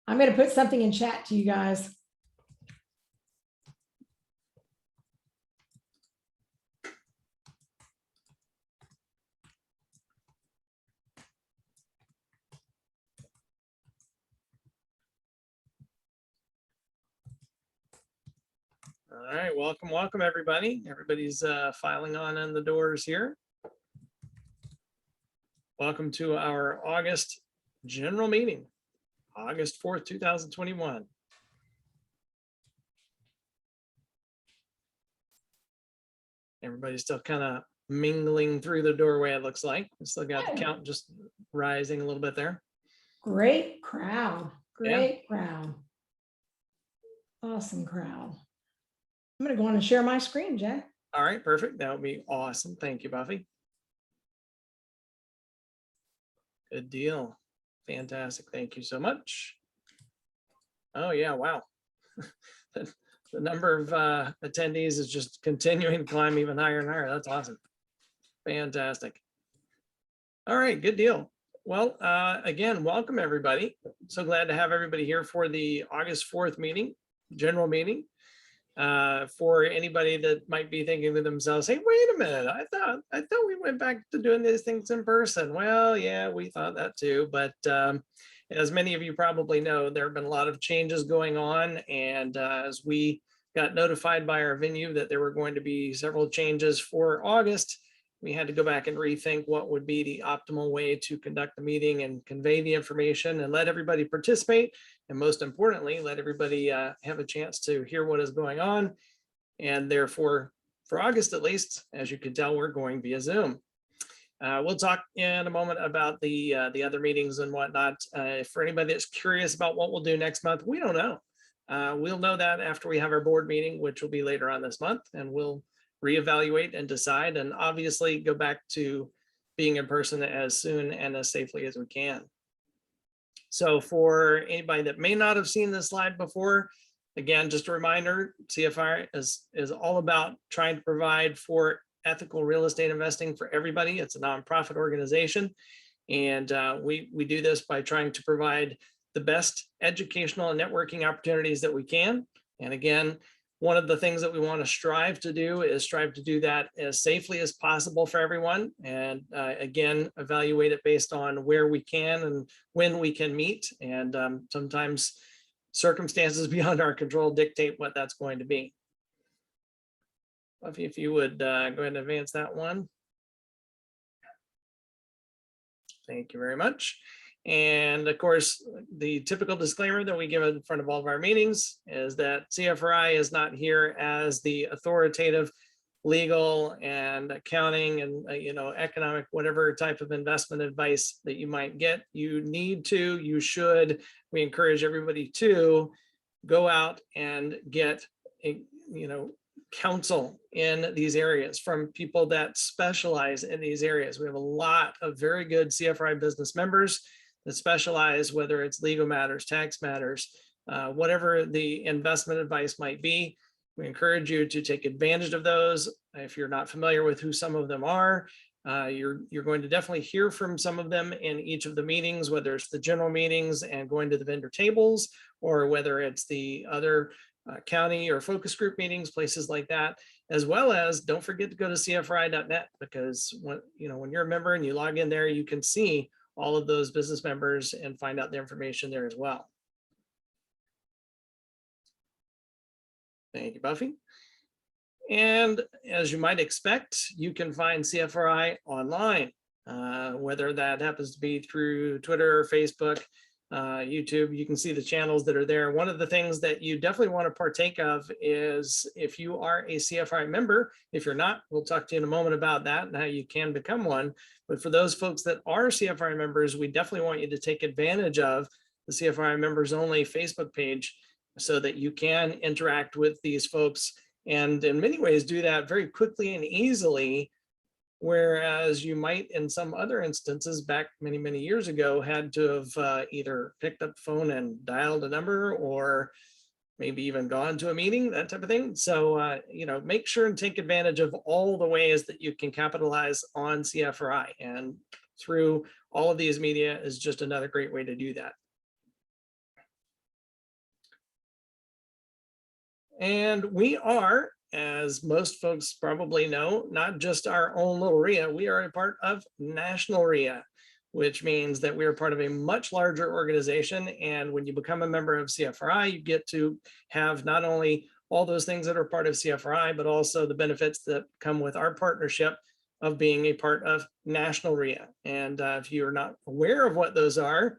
I'm going to put something in chat to you guys. All right, welcome everybody. Everybody's filing on in the doors here. Welcome to our August general meeting, August 4th, 2021. Everybody's still kind of mingling through the doorway, it looks like. We still got the count just rising a little bit there. Great crowd. Great crowd. Awesome crowd. I'm going to go on and share my screen, Jay. All right, perfect. That would be awesome. Thank you, Buffy. Good deal. Fantastic. Thank you so much. Oh, yeah. Wow. The number of attendees is just continuing to climb even higher and higher. That's awesome. Fantastic. All right, good deal. Well, again, welcome everybody. So glad to have everybody here for the August 4th meeting, general meeting. For anybody that might be thinking to themselves, hey, wait a minute, I thought we went back to doing these things in person. Well, yeah, we thought that too, but as many of you probably know, there have been a lot of changes going on, and as we got notified by our venue that there were going to be several changes for August, we had to go back and rethink what would be the optimal way to conduct the meeting and convey the information and let everybody participate. And most importantly, let everybody have a chance to hear what is going on. And therefore, for August at least, as you can tell, we're going via Zoom. We'll talk in a moment about the other meetings and whatnot. For anybody that's curious about what we'll do next month, we don't know. We'll know that after we have our board meeting, which will be later on this month, and we'll reevaluate and decide, and obviously go back to being in person as soon and as safely as we can. So for anybody that may not have seen this slide before, again, just a reminder, CFRI is all about trying to provide for ethical real estate investing for everybody. It's a nonprofit organization. And we do this by trying to provide the best educational and networking opportunities that we can. And again, one of the things that we want to strive to do that as safely as possible for everyone. And again, evaluate it based on where we can and when we can meet. And sometimes circumstances beyond our control dictate what that's going to be. If you would go ahead and advance that one. Thank you very much. And of course, the typical disclaimer that we give in front of all of our meetings is that CFRI is not here as the authoritative legal and accounting and economic, whatever type of investment advice that you might get. You should, we encourage everybody to go out and get counsel in these areas from people that specialize in these areas. We have a lot of very good CFRI business members that specialize, whether it's legal matters, tax matters, whatever the investment advice might be. We encourage you to take advantage of those. If you're not familiar with who some of them are, you're going to definitely hear from some of them in each of the meetings, whether it's the general meetings and going to the vendor tables, or whether it's the other county or focus group meetings, places like that, as well as don't forget to go to CFRI.net, because when you're a member and you log in there, you can see all of those business members and find out the information there as well. Thank you, Buffy. And as you might expect, you can find CFRI online, whether that happens to be through Twitter, Facebook, YouTube. You can see the channels that are there. One of the things that you definitely want to partake of is if you are a CFRI member. If you're not, we'll talk to you in a moment about that and how you can become one. But for those folks that are CFRI members, we definitely want you to take advantage of the CFRI members only Facebook page so that you can interact with these folks and in many ways do that very quickly and easily. Whereas you might, in some other instances back many, many years ago, had to have either picked up the phone and dialed a number or maybe even gone to a meeting, that type of thing. So, make sure and take advantage of all the ways that you can capitalize on CFRI. And through all of these media is just another great way to do that. And we are, as most folks probably know, not just our own little RIA, we are a part of National RIA, which means that we are part of a much larger organization. And when you become a member of CFRI, you get to have not only all those things that are part of CFRI, but also the benefits that come with our partnership of being a part of National RIA. And if you're not aware of what those are,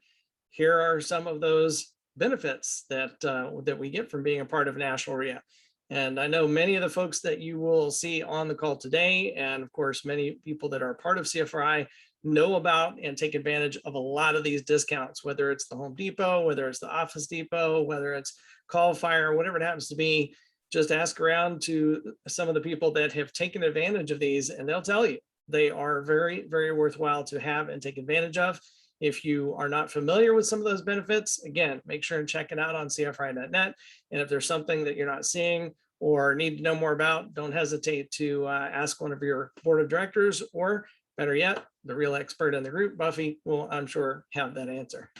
here are some of those benefits that that we get from being a part of National RIA. And I know many of the folks that you will see on the call today, and of course, many people that are part of CFRI know about and take advantage of a lot of these discounts, whether it's the Home Depot, whether it's the Office Depot, whether it's Call Fire, whatever it happens to be. Just ask around to some of the people that have taken advantage of these, and they'll tell you they are very, very worthwhile to have and take advantage of. If you are not familiar with some of those benefits, again, make sure and check it out on CFRI.net. And if there's something that you're not seeing or need to know more about, don't hesitate to ask one of your board of directors, or better yet, the real expert in the group, Buffy, will, I'm sure, have that answer.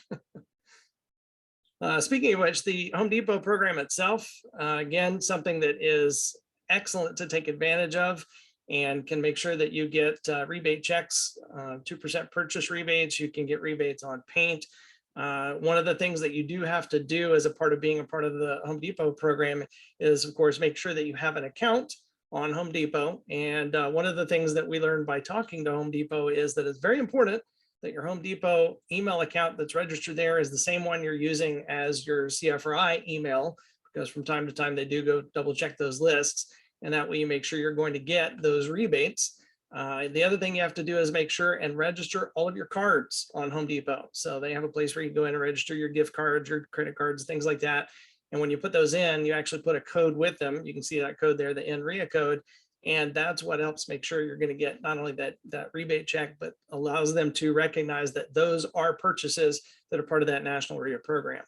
Speaking of which, the Home Depot program itself, again, something that is excellent to take advantage of and can make sure that you get rebate checks, 2% purchase rebates. You can get rebates on paint. One of the things that you do have to do as a part of being a part of the Home Depot program is, of course, make sure that you have an account on Home Depot. And one of the things that we learned by talking to Home Depot is that it's very important that your Home Depot email account that's registered there is the same one you're using as your CFRI email, because from time to time they do go double check those lists, and that way you make sure you're going to get those rebates. The other thing you have to do is make sure and register all of your cards on Home Depot. So they have a place where you go in and register your gift cards, your credit cards, things like that. And when you put those in, you actually put a code with them. You can see that code there, the NRIA code. And that's what helps make sure you're going to get not only that rebate check, but allows them to recognize that those are purchases that are part of that National RIA program.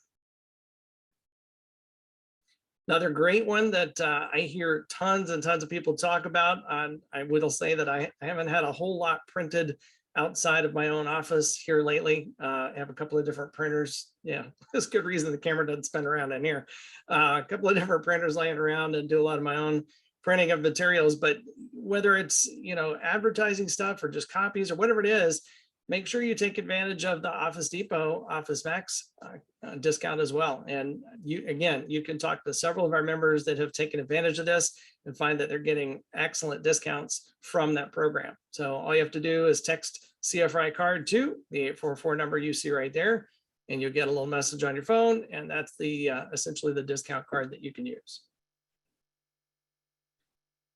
Another great one that I hear tons and tons of people talk about. I will say that I haven't had a whole lot printed outside of my own office here lately. I have a couple of different printers. Yeah, that's good reason the camera doesn't spin around in here. A couple of different printers laying around, and do a lot of my own printing of materials. But whether it's, you know, advertising stuff or just copies or whatever it is, make sure you take advantage of the Office Depot Office Max discount as well. And you can talk to several of our members that have taken advantage of this and find that they're getting excellent discounts from that program. So all you have to do is text CFRI card to the 844 number you see right there, and you'll get a little message on your phone. And that's the essentially the discount card that you can use.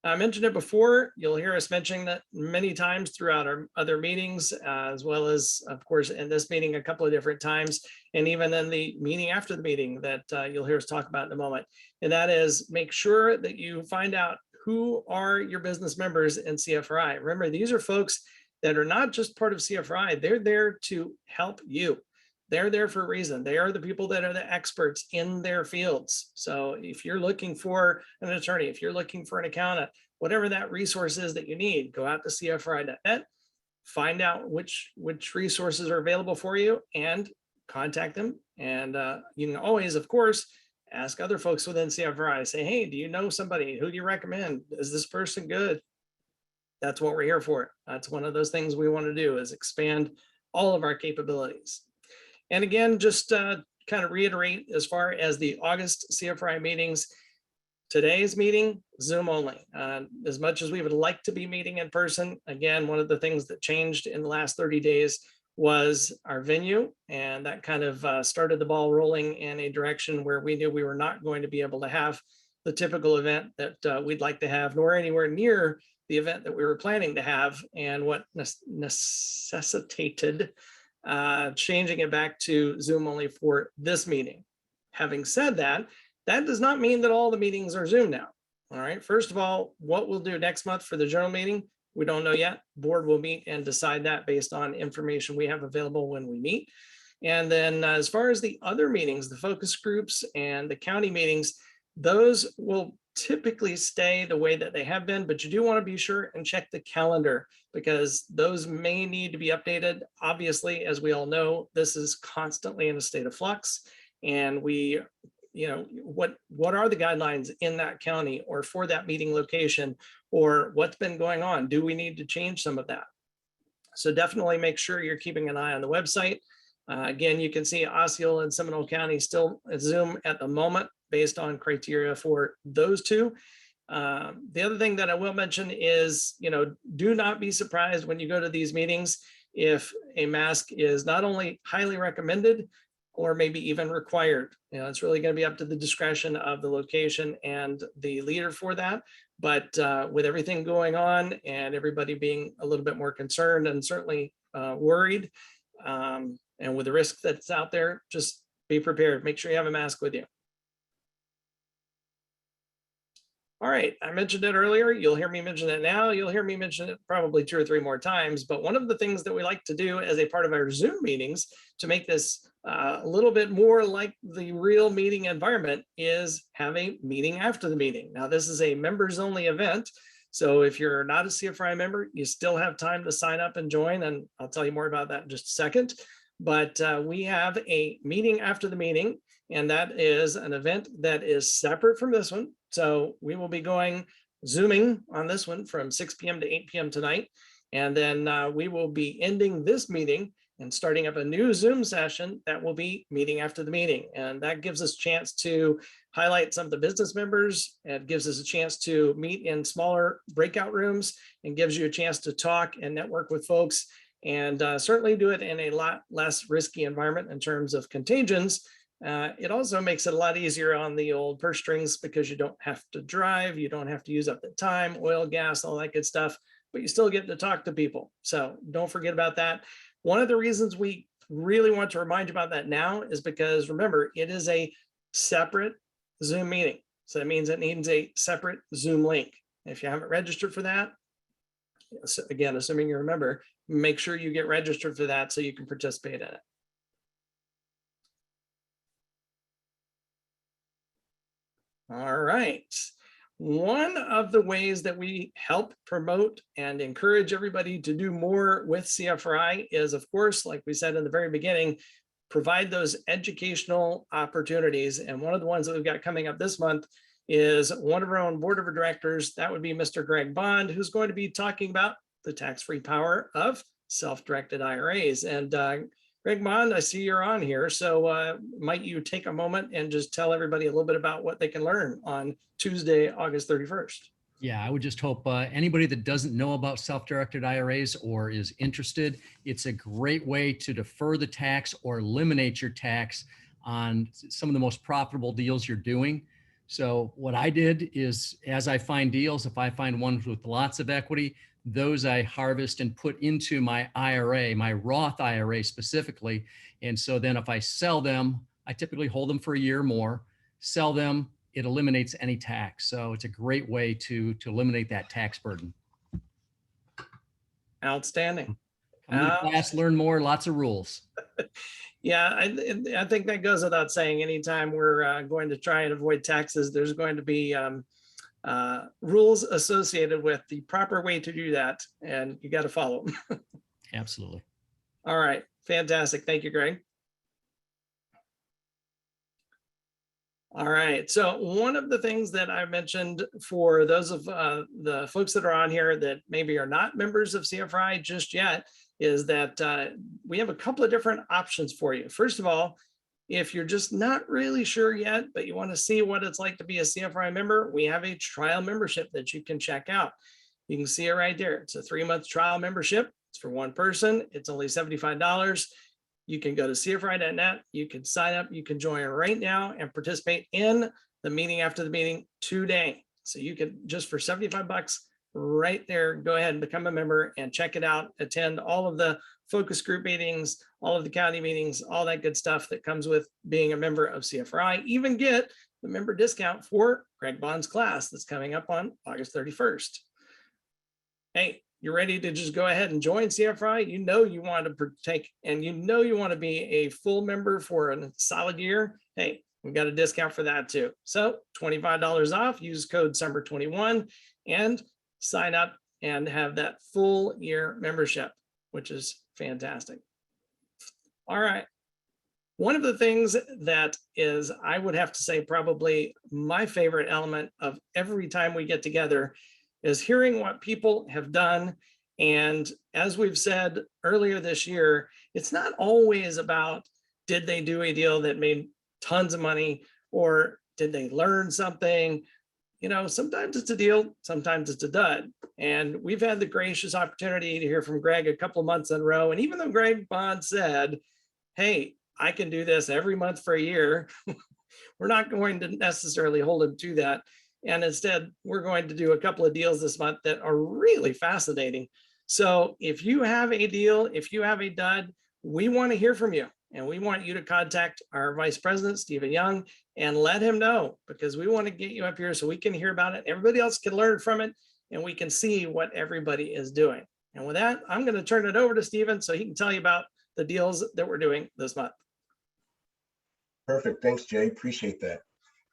I mentioned it before. You'll hear us mentioning that many times throughout our other meetings, as well as, of course, in this meeting a couple of different times, and even in the meeting after the meeting that you'll hear us talk about in a moment. And that is, make sure that you find out who are your business members in CFRI. Remember, these are folks that are not just part of CFRI. They're there to help you. They're there for a reason. They are the people that are the experts in their fields. So if you're looking for an attorney, if you're looking for an accountant, whatever that resource is that you need, go out to CFRI.net, find out which resources are available for you, and contact them. And you can always, of course, ask other folks within CFRI. Say, hey, do you know somebody? Who do you recommend? Is this person good? That's what we're here for. That's one of those things we want to do, is expand all of our capabilities. And again, just kind of reiterate, as far as the August CFRI meetings, today's meeting, Zoom only. As much as we would like to be meeting in person, again, one of the things that changed in the last 30 days was our venue. And that kind of started the ball rolling in a direction where we knew we were not going to be able to have the typical event that we'd like to have, nor anywhere near the event that we were planning to have, and what necessitated changing it back to Zoom only for this meeting. Having said that, that does not mean that all the meetings are Zoom now. All right. First of all, what we'll do next month for the general meeting, we don't know yet. Board will meet and decide that based on information we have available when we meet. And then as far as the other meetings, the focus groups and the county meetings, those will typically stay the way that they have been, but you do want to be sure and check the calendar, because those may need to be updated. Obviously, as we all know, this is constantly in a state of flux, and we what are the guidelines in that county or for that meeting location, or what's been going on? Do we need to change some of that? So definitely make sure you're keeping an eye on the website. Again, you can see Osceola and Seminole County still Zoom at the moment based on criteria for those two. The other thing that I will mention is, do not be surprised when you go to these meetings if a mask is not only highly recommended or maybe even required. It's really going to be up to the discretion of the location and the leader for that. But with everything going on and everybody being a little bit more concerned and certainly worried, and with the risk that's out there, just be prepared. Make sure you have a mask with you. All right, I mentioned it earlier. You'll hear me mention it now. You'll hear me mention it probably 2 or 3 more times. But one of the things that we like to do as a part of our Zoom meetings to make this a little bit more like the real meeting environment is have a meeting after the meeting. Now, this is a members only event. So if you're not a CFRI member, you still have time to sign up and join. And I'll tell you more about that in just a second. But we have a meeting after the meeting, and that is an event that is separate from this one. So we will be going Zooming on this one from 6 p.m. to 8 p.m. tonight. And then we will be ending this meeting and starting up a new Zoom session that will be meeting after the meeting. And that gives us a chance to highlight some of the business members. It gives us a chance to meet in smaller breakout rooms and gives you a chance to talk and network with folks, and certainly do it in a lot less risky environment in terms of contagions. It also makes it a lot easier on the old purse strings because you don't have to drive, you don't have to use up the time, oil, gas, all that good stuff, but you still get to talk to people. So don't forget about that. One of the reasons we really want to remind you about that now is because, remember, it is a separate Zoom meeting. So that means it needs a separate Zoom link. If you haven't registered for that, again, assuming you remember, make sure you get registered for that so you can participate in it. All right. One of the ways that we help promote and encourage everybody to do more with CFRI is, of course, like we said in the very beginning, provide those educational opportunities. And one of the ones that we've got coming up this month is one of our own board of directors. That would be Mr. Greg Bond, who's going to be talking about the tax-free power of self-directed IRAs. And Greg Bond, I see you're on here. So might you take a moment and just tell everybody a little bit about what they can learn on Tuesday, August 31st? Yeah, I would just hope anybody that doesn't know about self-directed IRAs or is interested, it's a great way to defer the tax or eliminate your tax on some of the most profitable deals you're doing. So what I did is, as I find deals, if I find ones with lots of equity, those I harvest and put into my IRA, my Roth IRA specifically. And so then if I sell them, I typically hold them for a year or more, sell them, it eliminates any tax. So it's a great way to eliminate that tax burden. Outstanding. Come to the class, learn more, lots of rules. Yeah, I think that goes without saying. Anytime we're going to try and avoid taxes, there's going to be rules associated with the proper way to do that, and you got to follow them. Absolutely. All right, fantastic. Thank you, Greg. All right, so one of the things that I mentioned for those of the folks that are on here that maybe are not members of CFRI just yet is that we have a couple of different options for you. First of all, if you're just not really sure yet, but you want to see what it's like to be a CFRI member, we have a trial membership that you can check out. You can see it right there. It's a 3-month trial membership. It's for one person. It's only $75. You can go to CFRI.net. You can sign up. You can join right now and participate in the meeting after the meeting today. So you can, just for $75 right there, go ahead and become a member and check it out. Attend all of the focus group meetings, all of the county meetings, all that good stuff that comes with being a member of CFRI. Even get the member discount for Greg Bond's class that's coming up on August 31st. Hey, you're ready to just go ahead and join CFRI. You know you want to partake, and you know you want to be a full member for a solid year. Hey, we've got a discount for that too. So $25 off. Use code SUMMER21 and sign up and have that full year membership, which is fantastic. All right. One of the things that is, I would have to say, probably my favorite element of every time we get together is hearing what people have done. And as we've said earlier this year, it's not always about, did they do a deal that made tons of money, or did they learn something? You know, sometimes it's a deal, sometimes it's a dud. And we've had the gracious opportunity to hear from Greg a couple of months in a row. And even though Greg Bond said, hey, I can do this every month for a year, we're not going to necessarily hold him to that. And instead, we're going to do a couple of deals this month that are really fascinating. So if you have a deal, if you have a dud, we want to hear from you. And we want you to contact our Vice President, Stephen Young, and let him know, because we want to get you up here so we can hear about it. Everybody else can learn from it, and we can see what everybody is doing. And with that, I'm going to turn it over to Stephen so he can tell you about the deals that we're doing this month. Perfect. Thanks, Jay. Appreciate that.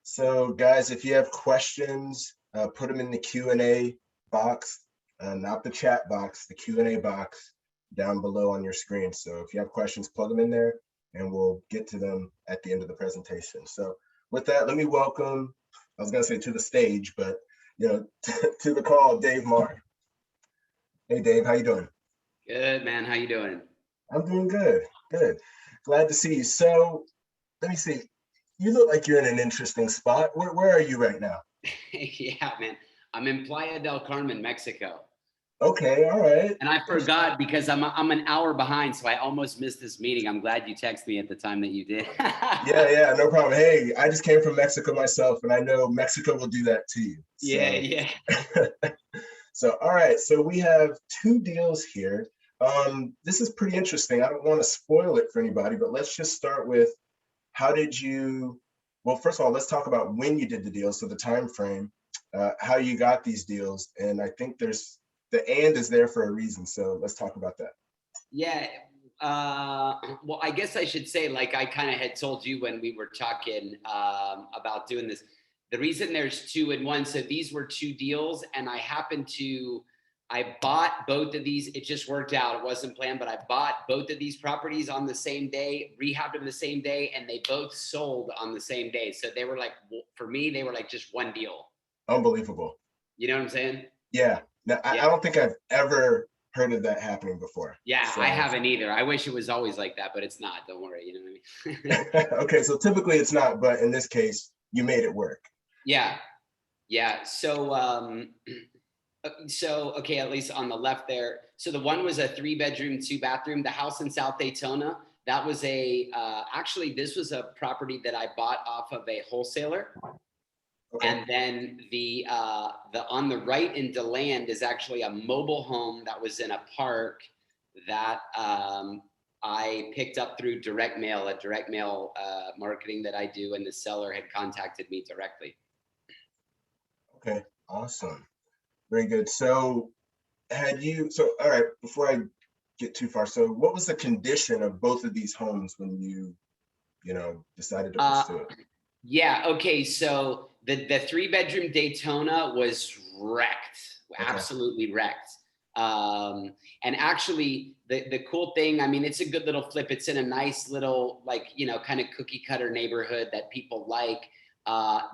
So guys, if you have questions, put them in the Q&A box, not the chat box, the Q&A box down below on your screen. So if you have questions, plug them in there and we'll get to them at the end of the presentation. So with that, let me welcome, I was going to say to the stage, but to the call, Dave Marr. Hey, Dave, how you doing? Good, man. How you doing? I'm doing good. Good. Glad to see you. So let me see. You look like you're in an interesting spot. Where are you right now? Yeah, man. I'm in Playa del Carmen, Mexico. Okay, all right. And I forgot because I'm an hour behind, so I almost missed this meeting. I'm glad you texted me at the time that you did. Yeah, no problem. Hey, I just came from Mexico myself, and I know Mexico will do that to you. So. Yeah. So, all right. So we have two deals here. This is pretty interesting. I don't want to spoil it for anybody, but let's just start with how did you, well, first of all, let's talk about when you did the deal. So the time frame, how you got these deals. And I think there's, the and is there for a reason. So let's talk about that. Yeah. Well, I guess I should say, like I kind of had told you when we were talking about doing this, the reason there's two in one. So these were two deals, and I bought both of these. It just worked out. It wasn't planned, but I bought both of these properties on the same day, rehabbed them the same day, and they both sold on the same day. So they were like, for me, they were like just one deal. Unbelievable. You know what I'm saying? Yeah. Now, Yeah. I don't think I've ever heard of that happening before. Yeah, So. I haven't either. I wish it was always like that, but it's not. Don't worry. You know what I mean? Okay, so typically it's not, but in this case, you made it work. Yeah. So, okay, at least on the left there. So the one was a 3-bedroom, 2-bathroom. The house in South Daytona, that was actually, this was a property that I bought off of a wholesaler. Okay. And then the on the right in Deland is actually a mobile home that was in a park that I picked up through direct mail marketing that I do, and the seller had contacted me directly. Okay, awesome. Very good. So all right, before I get too far, so what was the condition of both of these homes when you decided to pursue it? Yeah, okay, so the 3-bedroom Daytona was wrecked, absolutely wrecked. And actually the cool thing, I mean, it's a good little flip. It's in a nice little, kind of cookie cutter neighborhood that people like.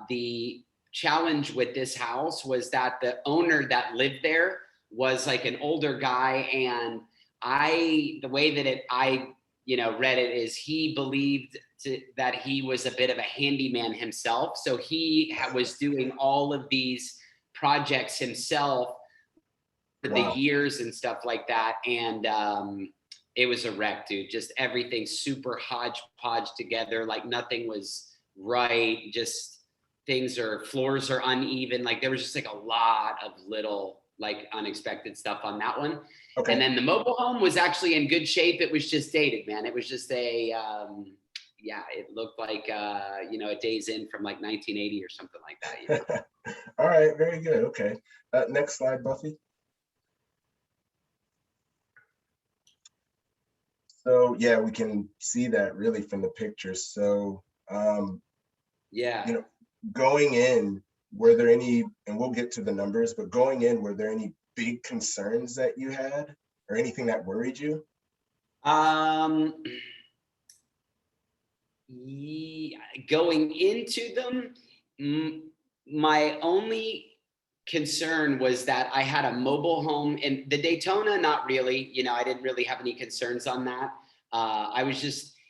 The challenge with this house was that the owner that lived there was like an older guy, and the way that I read it is he believed that he was a bit of a handyman himself, so he was doing all of these projects himself for the years and stuff like that, and it was a wreck, dude. Just everything super hodgepodge together, like nothing was right. Just floors are uneven. Like there was just like a lot of little unexpected stuff on that one. Okay. And then the mobile home was actually in good shape. It was just dated, man. It was just it looked like a Days Inn from like 1980 or something like that. All right, very good. Okay. Next slide, Buffy. So yeah, we can see that really from the pictures. So going in, were there any, and we'll get to the numbers, but going in, were there any big concerns that you had or anything that worried you? Going into them, my only concern was that I had a mobile home in the Daytona. Not really, you know, I didn't really have any concerns on that.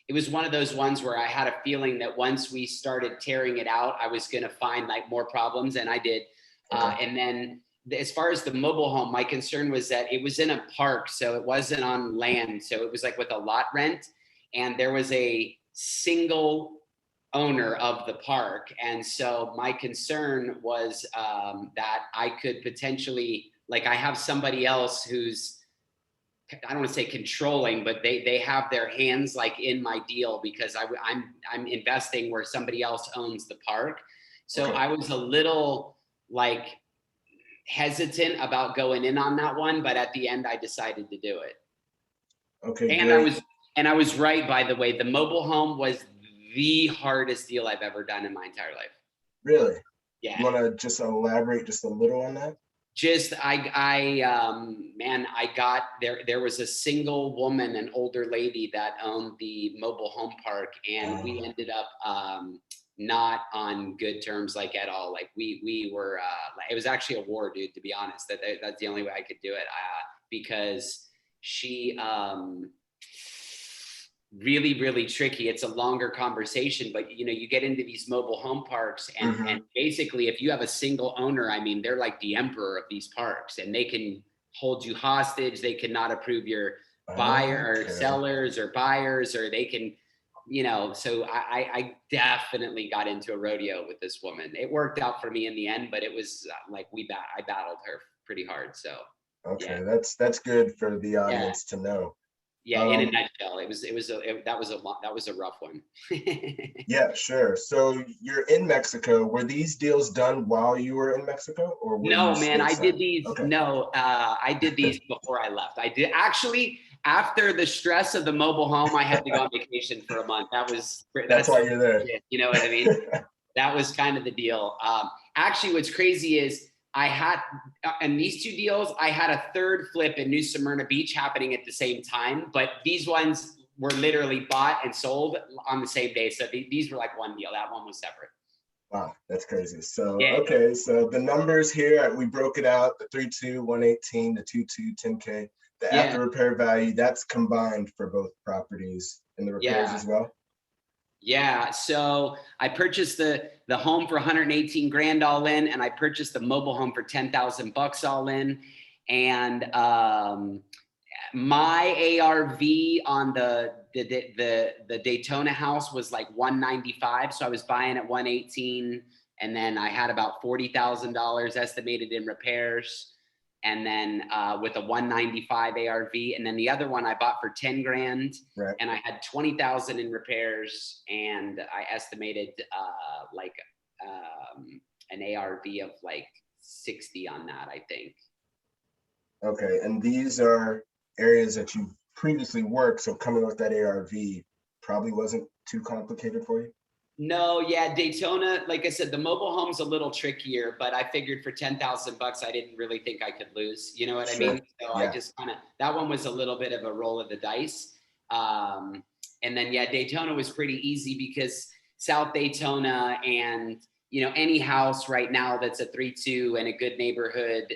It was one of those ones where I had a feeling that once we started tearing it out, I was going to find like more problems, and I did. And then as far as the mobile home, my concern was that it was in a park, so it wasn't on land. So it was like with a lot rent, and there was a single owner of the park. And so my concern was that I could potentially, like I have somebody else who's, I don't want to say controlling, but they have their hands like in my deal because I'm investing where somebody else owns the park. So I was a little like hesitant about going in on that one, but at the end I decided to do it. Okay, And great. I was right, by the way. The mobile home was the hardest deal I've ever done in my entire life. Really? Yeah. You want to just elaborate just a little on that? Just man, I got there was a single woman, an older lady that owned the mobile home park, and we ended up not on good terms, like at all. Like we were it was actually a war, dude, to be honest. That's the only way I could do it, because she really tricky. It's a longer conversation, but you know, you get into these mobile home parks and basically if you have a single owner, I mean, they're like the emperor of these parks, and they can hold you hostage. They cannot approve your buyer or sellers or buyers, or they can, you know, so I definitely got into a rodeo with this woman. It worked out for me in the end, but it was like I battled her pretty hard. So okay, that's good for the audience to know. Yeah, in a nutshell, that was a rough one. Yeah, sure. So you're in Mexico. Were these deals done while you were in Mexico, or were No, you man, I did stateside? these. Okay. No, I did these before I left. I did actually after the stress of the mobile home. I had to go on vacation for a month. That's why you're there. You know what I mean? That was kind of the deal. Actually, what's crazy is I had, in these two deals, I had a third flip in New Smyrna Beach happening at the same time, but these ones were literally bought and sold on the same day. So these were like one deal. That one was separate. Wow, that's crazy. So, Yeah. okay, so the numbers here, we broke it out, the 3.2, 118, the 2.2, 10K, the after repair value, that's combined for both properties and the repairs as well? Yeah, so I purchased the home for 118 grand all in, and I purchased the mobile home for 10,000 bucks all in. And my ARV on the Daytona house was like 195, so I was buying at 118, and then I had about $40,000 estimated in repairs, and then with a 195 ARV, and then the other one I bought for 10 grand, and I had 20,000 in repairs, and I estimated like an ARV of like 60 on that, I think. Okay, and these are areas that you've previously worked, so coming with that ARV probably wasn't too complicated for you? No, yeah, Daytona, like I said, the mobile home's a little trickier, but I figured for 10,000 bucks, I didn't really think I could lose. You know what I mean? So I just kind of, that one was a little bit of a roll of the dice. And then, yeah, Daytona was pretty easy because South Daytona and, you know, any house right now that's a 3.2 and a good neighborhood,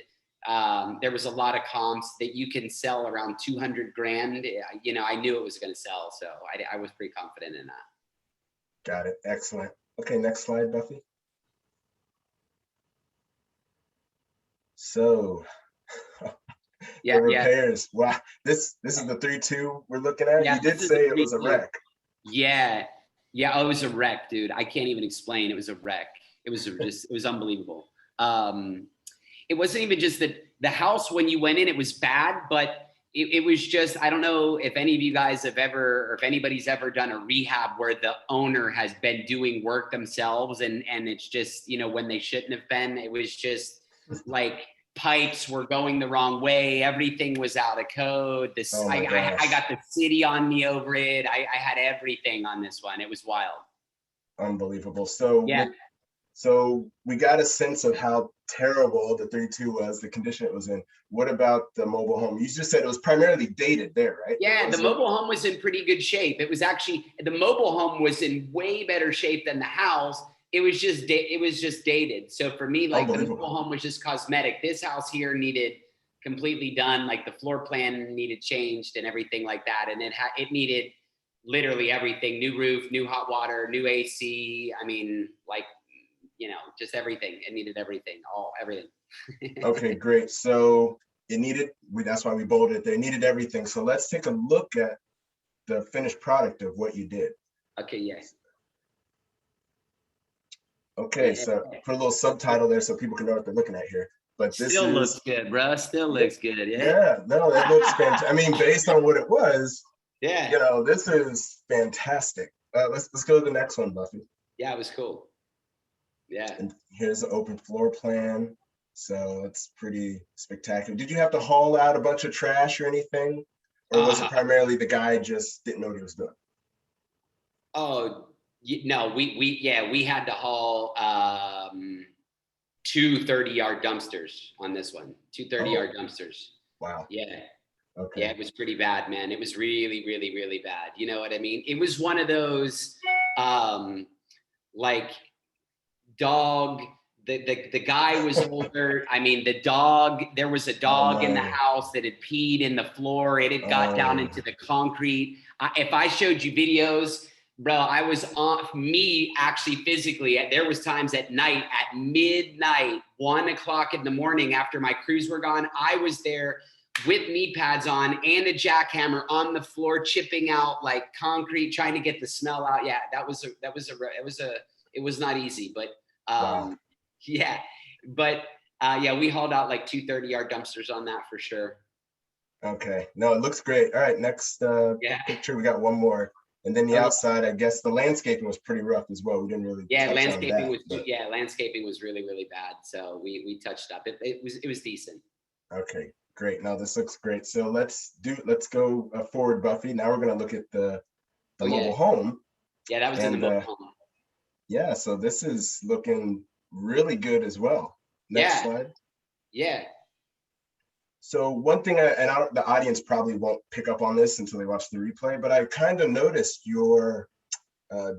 there was a lot of comps that you can sell around 200 grand. You know, I knew it was going to sell. So I was pretty confident in that. Got it. Excellent. Okay, next slide, Buffy. So the repairs. Wow, this is the 3.2 we're looking at. You did say it was a wreck. Yeah, oh, it was a wreck, dude. I can't even explain. It was a wreck. It was just, it was unbelievable. It wasn't even just that the house, when you went in, it was bad, but it was just, I don't know if any of you guys have ever, or if anybody's ever done a rehab where the owner has been doing work themselves and it's just, you know, when they shouldn't have been. It was just like pipes were going the wrong way. Everything was out of code. I got the city on me over it. I had everything on this one. It was wild. Unbelievable. So So we got a sense of how terrible the 32 was, the condition it was in. What about the mobile home? You just said it was primarily dated there, right? Yeah, Was the it- mobile home was in pretty good shape. It was actually, the mobile home was in way better shape than the house. It was just dated. So for me, like the Unbelievable. mobile home was just cosmetic. This house here needed completely done. Like the floor plan needed changed and everything like that. And it needed literally everything: new roof, new hot water, new AC. I mean, like, you know, just everything. It needed everything, everything. Okay, great. So it needed, that's why we bolded it. They needed everything. So let's take a look at the finished product of what you did. Okay, yes. Okay, so put a little subtitle there so people can know what they're looking at here. But this Still is, looks good, bro. Still looks good. Yeah. yeah, no, it looks fantastic. I mean, based on what it was, Yeah. you know, this is fantastic. Let's go to the next one, Buffy. Yeah, it was cool. Yeah. And here's the open floor plan. So it's pretty spectacular. Did you have to haul out a bunch of trash or anything? Or was it primarily the guy just didn't know what he was doing? Oh, no, we had to haul 2 30-yard dumpsters on this one. 2 30-yard dumpsters. Wow. Yeah. Okay. Yeah, it was pretty bad, man. It was really, really, really bad. You know what I mean? It was one of those like dog. The guy was older. I mean, the dog, there was a dog in the house that had peed in the floor. It had got down into the concrete. If I showed you videos, bro, I was on me actually physically. There was times at night, at midnight, 1 o'clock in the morning after my crews were gone, I was there with knee pads on and a jackhammer on the floor, chipping out like concrete, trying to get the smell out. Yeah, it was not easy, but Wow. yeah, but yeah, we hauled out like 2 30-yard dumpsters on that for sure. Okay. No, it looks great. All right, next picture, we got one more. And then the outside, I guess the landscaping was pretty rough as well. We didn't really touch landscaping on was that, landscaping was really, really bad. So we touched up. It was decent. Okay, great. Now this looks great. So let's go forward, Buffy. Now we're gonna look at the mobile home. Yeah, that was in the mobile home. Yeah, so this is looking really good as well. Next slide. Yeah. So one thing, the audience probably won't pick up on this until they watch the replay, but I kind of noticed your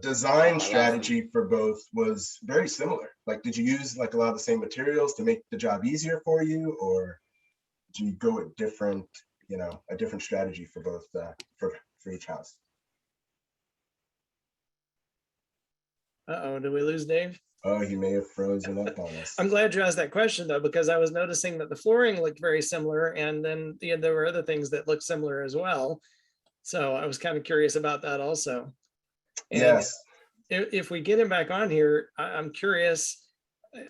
design strategy for both was very similar. Like, did you use like a lot of the same materials to make the job easier for you, or did you go with different, a different strategy for both for each house? Uh-oh, did we lose Dave? Oh, he may have frozen up on us. I'm glad you asked that question though, because I was noticing that the flooring looked very similar, and then there were other things that looked similar as well. So I was kind of curious about that also. And yes. If we get him back on here, I'm curious.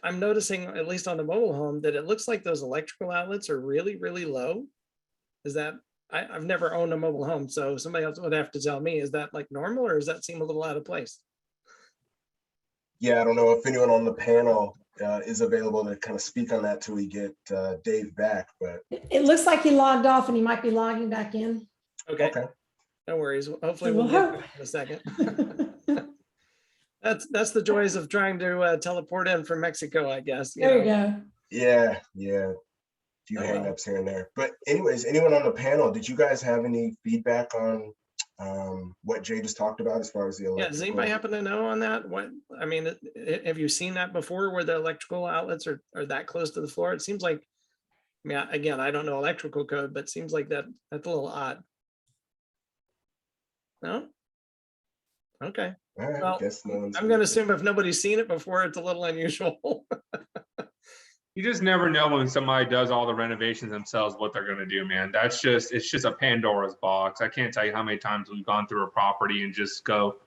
I'm noticing, at least on the mobile home, that it looks like those electrical outlets are really, really low. Is that, I've never owned a mobile home, so somebody else would have to tell me, is that like normal, or does that seem a little out of place? Yeah, I don't know if anyone on the panel is available to kind of speak on that till we get Dave back, but It looks like he logged off and he might be logging back in. Okay. No worries. Hopefully So we'll get there in a second. That's the joys of trying to teleport in from Mexico, I guess. There you go. Yeah. A few hangups here and there. But anyways, anyone on the panel, did you guys have any feedback on what Jay just talked about as far as the electrical? Yeah, does anybody happen to know on that? I mean, have you seen that before, where the electrical outlets are that close to the floor? It seems like, I mean, again, I don't know electrical code, but it seems like that's a little odd. No? Okay. All right, Well, guess no one's I'm going to assume if nobody's seen it before, it's a little unusual. You just never know when somebody does all the renovations themselves what they're going to do, man. It's just a Pandora's box. I can't tell you how many times we've gone through a property and just go,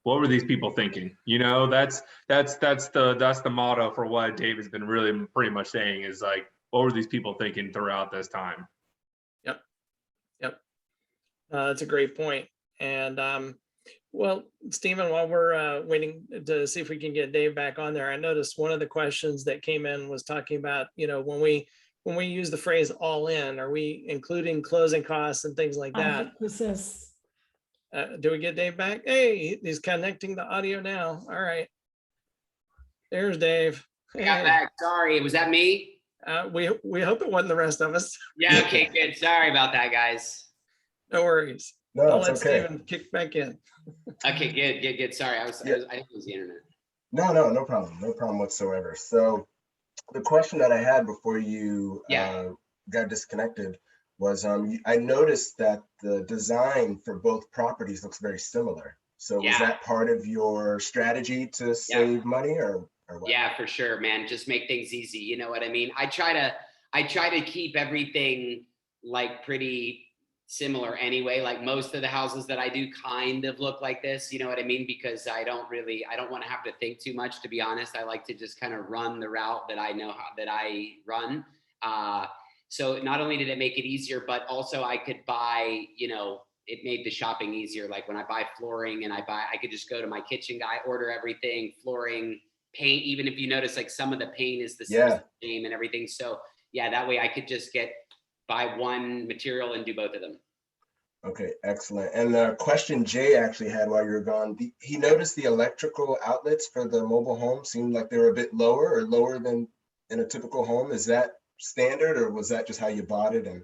what were these people thinking? That's the motto for what Dave has been really pretty much saying, is like, what were these people thinking throughout this time? Yep. That's a great point. And well, Stephen, while we're waiting to see if we can get Dave back on there, I noticed one of the questions that came in was talking about, when we use the phrase all in, are we including closing costs and things like that? Do we get Dave back? Hey, he's connecting the audio now. All right. There's Dave. I got Hey, back. Sorry, was that me? we hope it wasn't the rest of us. Yeah, okay, good. Sorry about that, guys. No worries. No, I'll it's let okay. Steven kick back in. Okay, good. Sorry, I think it was the internet. No problem. No problem whatsoever. So the question that I had before you got disconnected was I noticed that the design for both properties looks very similar. So was that part of your strategy to save money or what? Yeah, for sure, man. Just make things easy. You know what I mean? I try to keep everything like pretty similar anyway. Like most of the houses that I do kind of look like this, you know what I mean? Because I don't want to have to think too much, to be honest. I like to just kind of run the route that I know that I run. So not only did it make it easier, but also I could buy, it made the shopping easier. Like when I buy flooring and I could just go to my kitchen guy, order everything, flooring, paint. Even if you notice, like some of the paint is the same and everything. So yeah, that way I could just buy one material and do both of them. Okay, excellent. And the question Jay actually had while you were gone, he noticed the electrical outlets for the mobile home seemed like they were a bit lower than in a typical home. Is that standard, or was that just how you bought it? And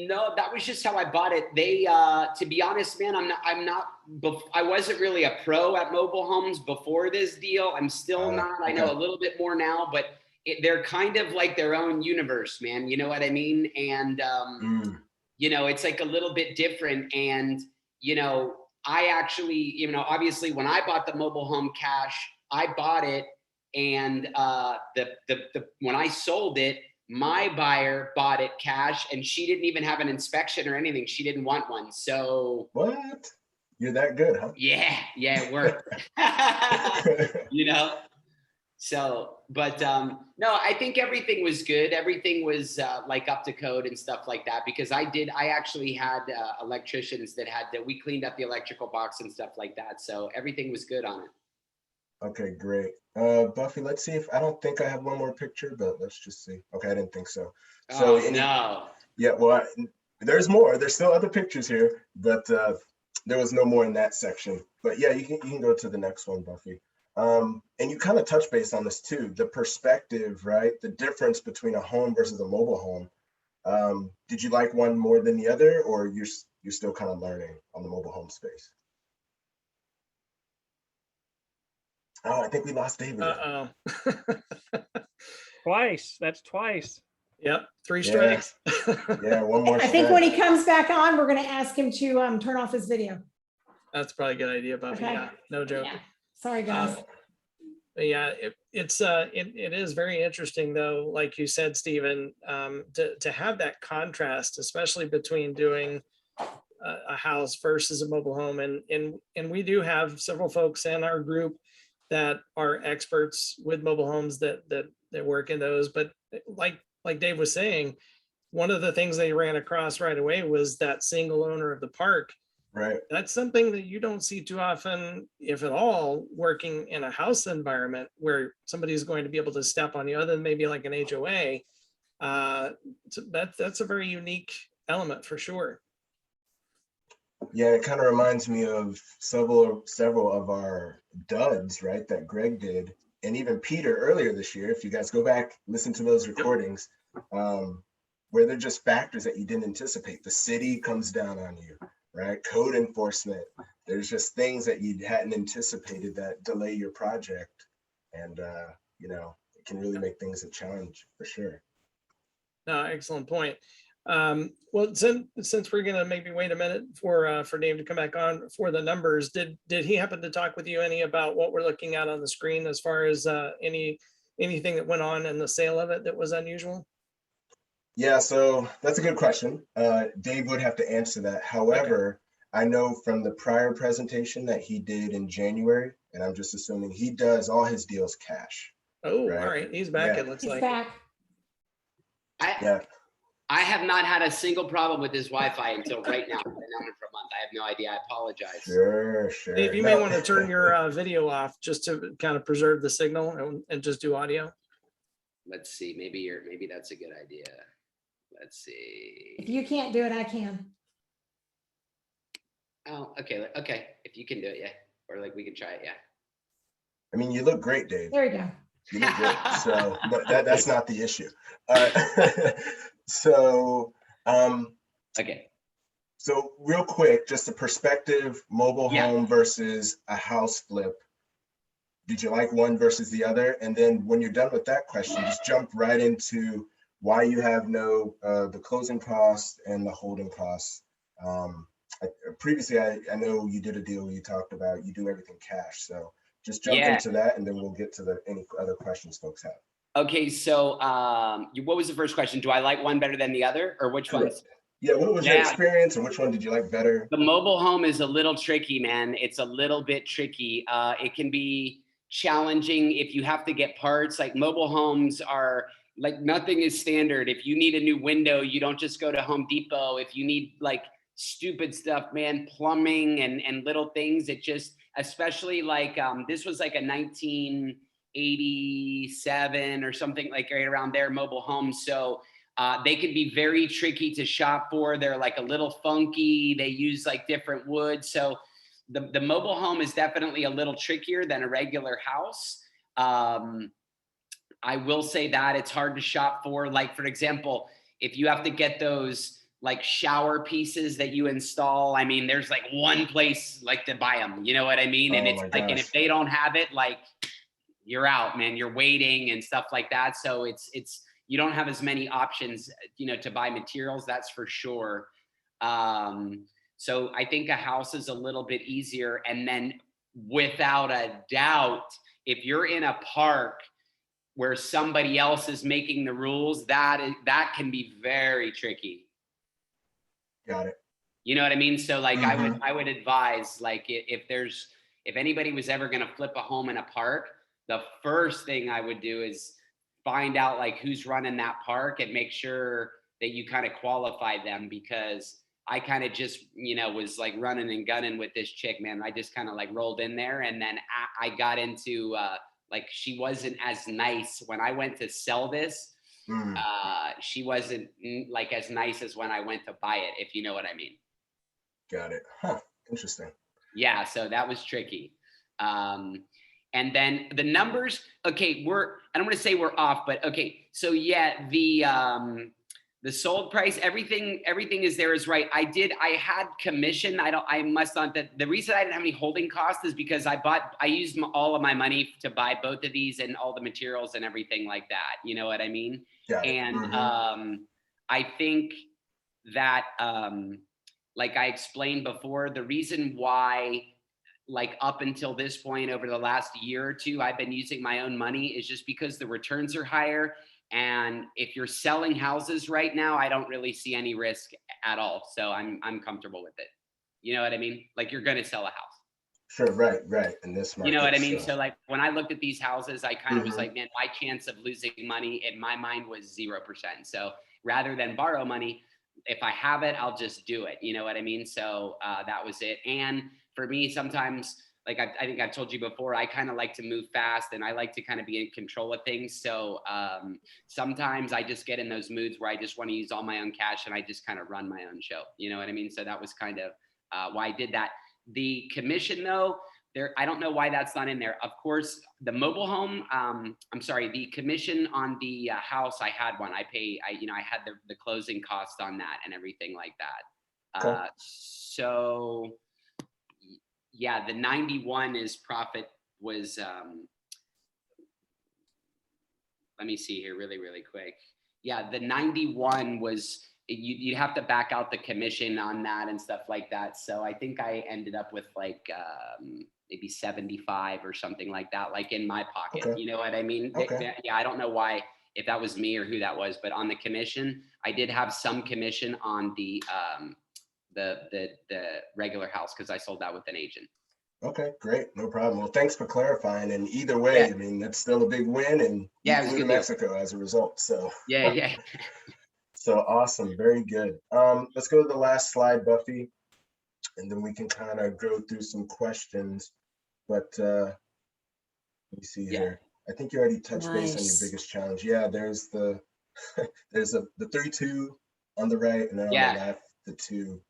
no, that was just how I bought it. They, to be honest, man, I wasn't really a pro at mobile homes before this deal. I'm still not. I know a little bit more now, but they're kind of like their own universe, man. You know what I mean? And, it's like a little bit different. And, I actually, obviously when I bought the mobile home cash, I bought it. And when I sold it, my buyer bought it cash and she didn't even have an inspection or anything. She didn't want one. So what? You're that good, huh? Yeah, it worked. So, but no, I think everything was good. Everything was like up to code and stuff like that, because I actually had electricians that we cleaned up the electrical box and stuff like that. So everything was good on it. Okay, great. Buffy, let's see if I don't think I have one more picture, but let's just see. Okay, I didn't think so. So no. Yeah, well, there's more. There's still other pictures here, but there was no more in that section. But yeah, you can go to the next one, Buffy. And you kind of touch base on this too, the perspective, right? The difference between a home versus a mobile home. Did you like one more than the other, or you're still kind of learning on the mobile home space? Oh, I think we lost David. Twice. That's twice. Yep, 3 strikes. Yeah, one more. I think when he comes back on, we're going to ask him to turn off his video. That's probably a good idea, Buffy. Okay. Yeah, no joke. Yeah. Sorry, guys. But yeah, it is very interesting though, like you said, Stephen, to have that contrast, especially between doing a house versus a mobile home. And we do have several folks in our group that are experts with mobile homes that work in those. But like Dave was saying, one of the things they ran across right away was that single owner of the park. Right. That's something that you don't see too often, if at all, working in a house environment where somebody's going to be able to step on you, other than maybe like an HOA. That's a very unique element for sure. Yeah, it kind of reminds me of several of our duds, right, that Greg did, and even Peter earlier this year. If you guys go back, listen to those recordings, where they're just factors that you didn't anticipate. The city comes down on you, right? Code enforcement. There's just things that you hadn't anticipated that delay your project, and it can really make things a challenge for sure. Excellent point. Well, since we're gonna maybe wait a minute for Dave to come back on for the numbers, did he happen to talk with you any about what we're looking at on the screen as far as anything that went on in the sale of it that was unusual? Yeah, so that's a good question. Dave would have to answer that. However, okay. I know from the prior presentation that he did in January, and I'm just assuming he does all his deals cash. Oh, right? All right. He's back, it looks like. He's back. I have not had a single problem with his Wi-Fi until right now. I've been on it for a month. I have no idea. I apologize. Sure. Dave, you may want to turn your video off just to kind of preserve the signal and just do audio. Let's see. Maybe that's a good idea. Let's see. If you can't do it, I can. Oh, okay. Okay. If you can do it, yeah. Or like we can try it, yeah. I mean, you look great, Dave. There you go. You look great. So that's not the issue. So, Okay. so real quick, just a perspective, mobile Yeah. home versus a house flip. Did you like one versus the other? And then when you're done with that question, just jump right into why you have the closing costs and the holding costs. Previously, I know you did a deal where you talked about you do everything cash. So just jump Yeah. into that, and then we'll get to any other questions folks have. Okay, so what was the first question? Do I like one better than the other, or which ones? Yeah, what was your experience, and which one did you like better? The mobile home is a little tricky, man. It's a little bit tricky. It can be challenging if you have to get parts. Like mobile homes are like nothing is standard. If you need a new window, you don't just go to Home Depot. If you need like stupid stuff, man, plumbing and little things, it just, especially like this was like a 1987 or something, like right around there, mobile home. So they can be very tricky to shop for. They're like a little funky. They use like different wood. So the mobile home is definitely a little trickier than a regular house. I will say that it's hard to shop for. Like, for example, if you have to get those like shower pieces that you install, I mean, there's like one place like to buy them, you know what I mean? And Oh it's my like, and gosh. if they don't have it, like you're out, man, you're waiting and stuff like that. So it's, you don't have as many options, you know, to buy materials, that's for sure. So I think a house is a little bit easier. And then without a doubt, if you're in a park where somebody else is making the rules, that can be very tricky. Got it. You know what I mean? So like I would advise, like if anybody was ever going to flip a home in a park, the first thing I would do is find out like who's running that park and make sure that you kind of qualify them, because I kind of just, you know, was like running and gunning with this chick, man. I just kind of like rolled in there, and then I got into like, she wasn't as nice when I went to sell this. She wasn't like as nice as when I went to buy it, if you know what I mean. Got it. Huh. Interesting. Yeah, so that was tricky. And then the numbers, okay, I don't want to say we're off, but okay. So yeah, the sold price, everything is there is right. I had commission. I must not, that the reason I didn't have any holding costs is because I used all of my money to buy both of these and all the materials and everything like that. You know what I mean? Got it. And I think that, like I explained before, the reason why, like up until this point over the last year or two, I've been using my own money is just because the returns are higher. And if you're selling houses right now, I don't really see any risk at all. So I'm comfortable with it. You know what I mean? Like you're going to sell a house. Sure. Right. In this market. You know what I mean? So like when I looked at these houses, I kind of was like, man, my chance of losing money in my mind was 0%. So rather than borrow money, if I have it, I'll just do it. You know what I mean? So that was it. And for me, sometimes, like I think I've told you before, I kind of like to move fast and I like to kind of be in control of things. So sometimes I just get in those moods where I just want to use all my own cash and I just kind of run my own show. You know what I mean? So that was kind of why I did that. The commission though, I don't know why that's not in there. Of course, the mobile home, the commission on the house, I had one. I had the closing cost on that and everything like that. Okay. So yeah, the 91 is profit was, let me see here really, really quick. Yeah, the 91 was, you'd have to back out the commission on that and stuff like that. So I think I ended up with like maybe 75 or something like that, like in my pocket. Okay. You know what I mean? Okay. Yeah, I don't know why, if that was me or who that was, but on the commission, I did have some commission on the regular house because I sold that with an agent. Okay, great. No problem. Well, thanks for clarifying. And either way, Yeah. I mean, that's still a big win, and Yeah, you it was a flew to good deal. Mexico as a result. So Yeah. so awesome. Very good. Let's go to the last slide, Buffy, and then we can kind of go through some questions. But let me see here. I think you already touched base on your Nice. biggest challenge. Yeah, there's the 3-2 on the right, and then on the left, the 2-2.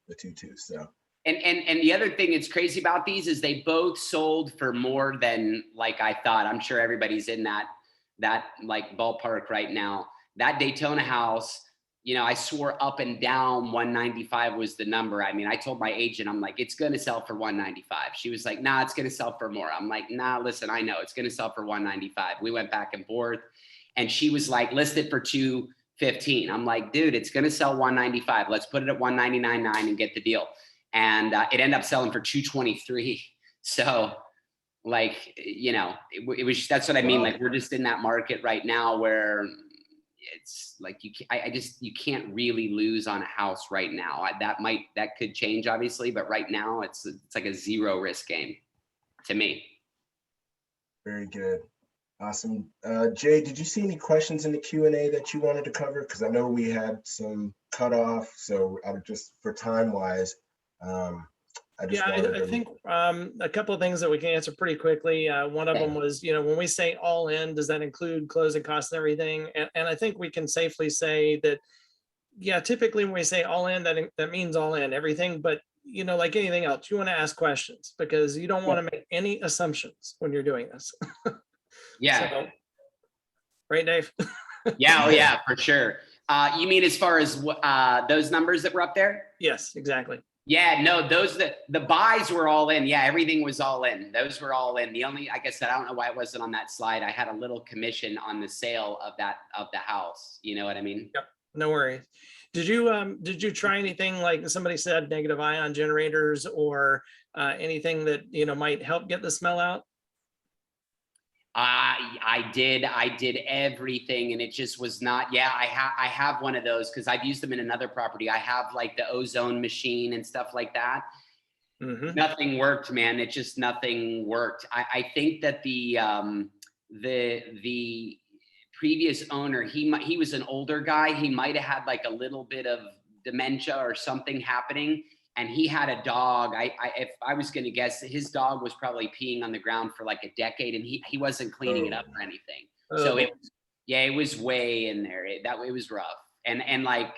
So And the other thing that's crazy about these is they both sold for more than like I thought. I'm sure everybody's in that like ballpark right now. That Daytona house, you know, I swore up and down 195 was the number. I mean, I told my agent, I'm like, it's going to sell for 195. She was like, nah, it's going to sell for more. I'm like, nah, listen, I know it's going to sell for 195. We went back and forth and she was like, list it for 215. I'm like, dude, it's going to sell 195. Let's put it at 199.9 and get the deal. And it ended up selling for 223. So like, you know, it was, that's what I mean. Like, we're just in that market right now where it's like, you can't really lose on a house right now. That could change obviously, but right now it's like a zero risk game to me. Very good. Awesome. Jay, did you see any questions in the Q&A that you wanted to cover? Because I know we had some cutoff, so I would just, for time wise, I think a couple of things that we can answer pretty quickly. One of them was, you know, when we say all in, does that include closing costs and everything? And I think we can safely say that, yeah, typically when we say all in, that means all in everything. But, you know, like anything else, you want to ask questions because you don't want to make any assumptions when you're doing this. Yeah. So, right, Dave? Yeah. Oh yeah, for sure. You mean as far as those numbers that were up there? Yes, exactly. Yeah, no, those, the buys were all in. Yeah, everything was all in. Those were all in. The only, like I said, I don't know why it wasn't on that slide. I had a little commission on the sale of the house. You know what I mean? Yep. No worries. Did you try anything like somebody said, negative ion generators or anything that, you know, might help get the smell out? I did everything and it just was not. Yeah, I have one of those because I've used them in another property. I have like the ozone machine and stuff like that. Mm-hmm. Nothing worked, man. It just, nothing worked. I think that the previous owner, he was an older guy. He might've had like a little bit of dementia or something happening. And he had a dog. If I was going to guess, his dog was probably peeing on the ground for like a decade and he wasn't cleaning it up or anything. So it was way in there. It was rough. And like,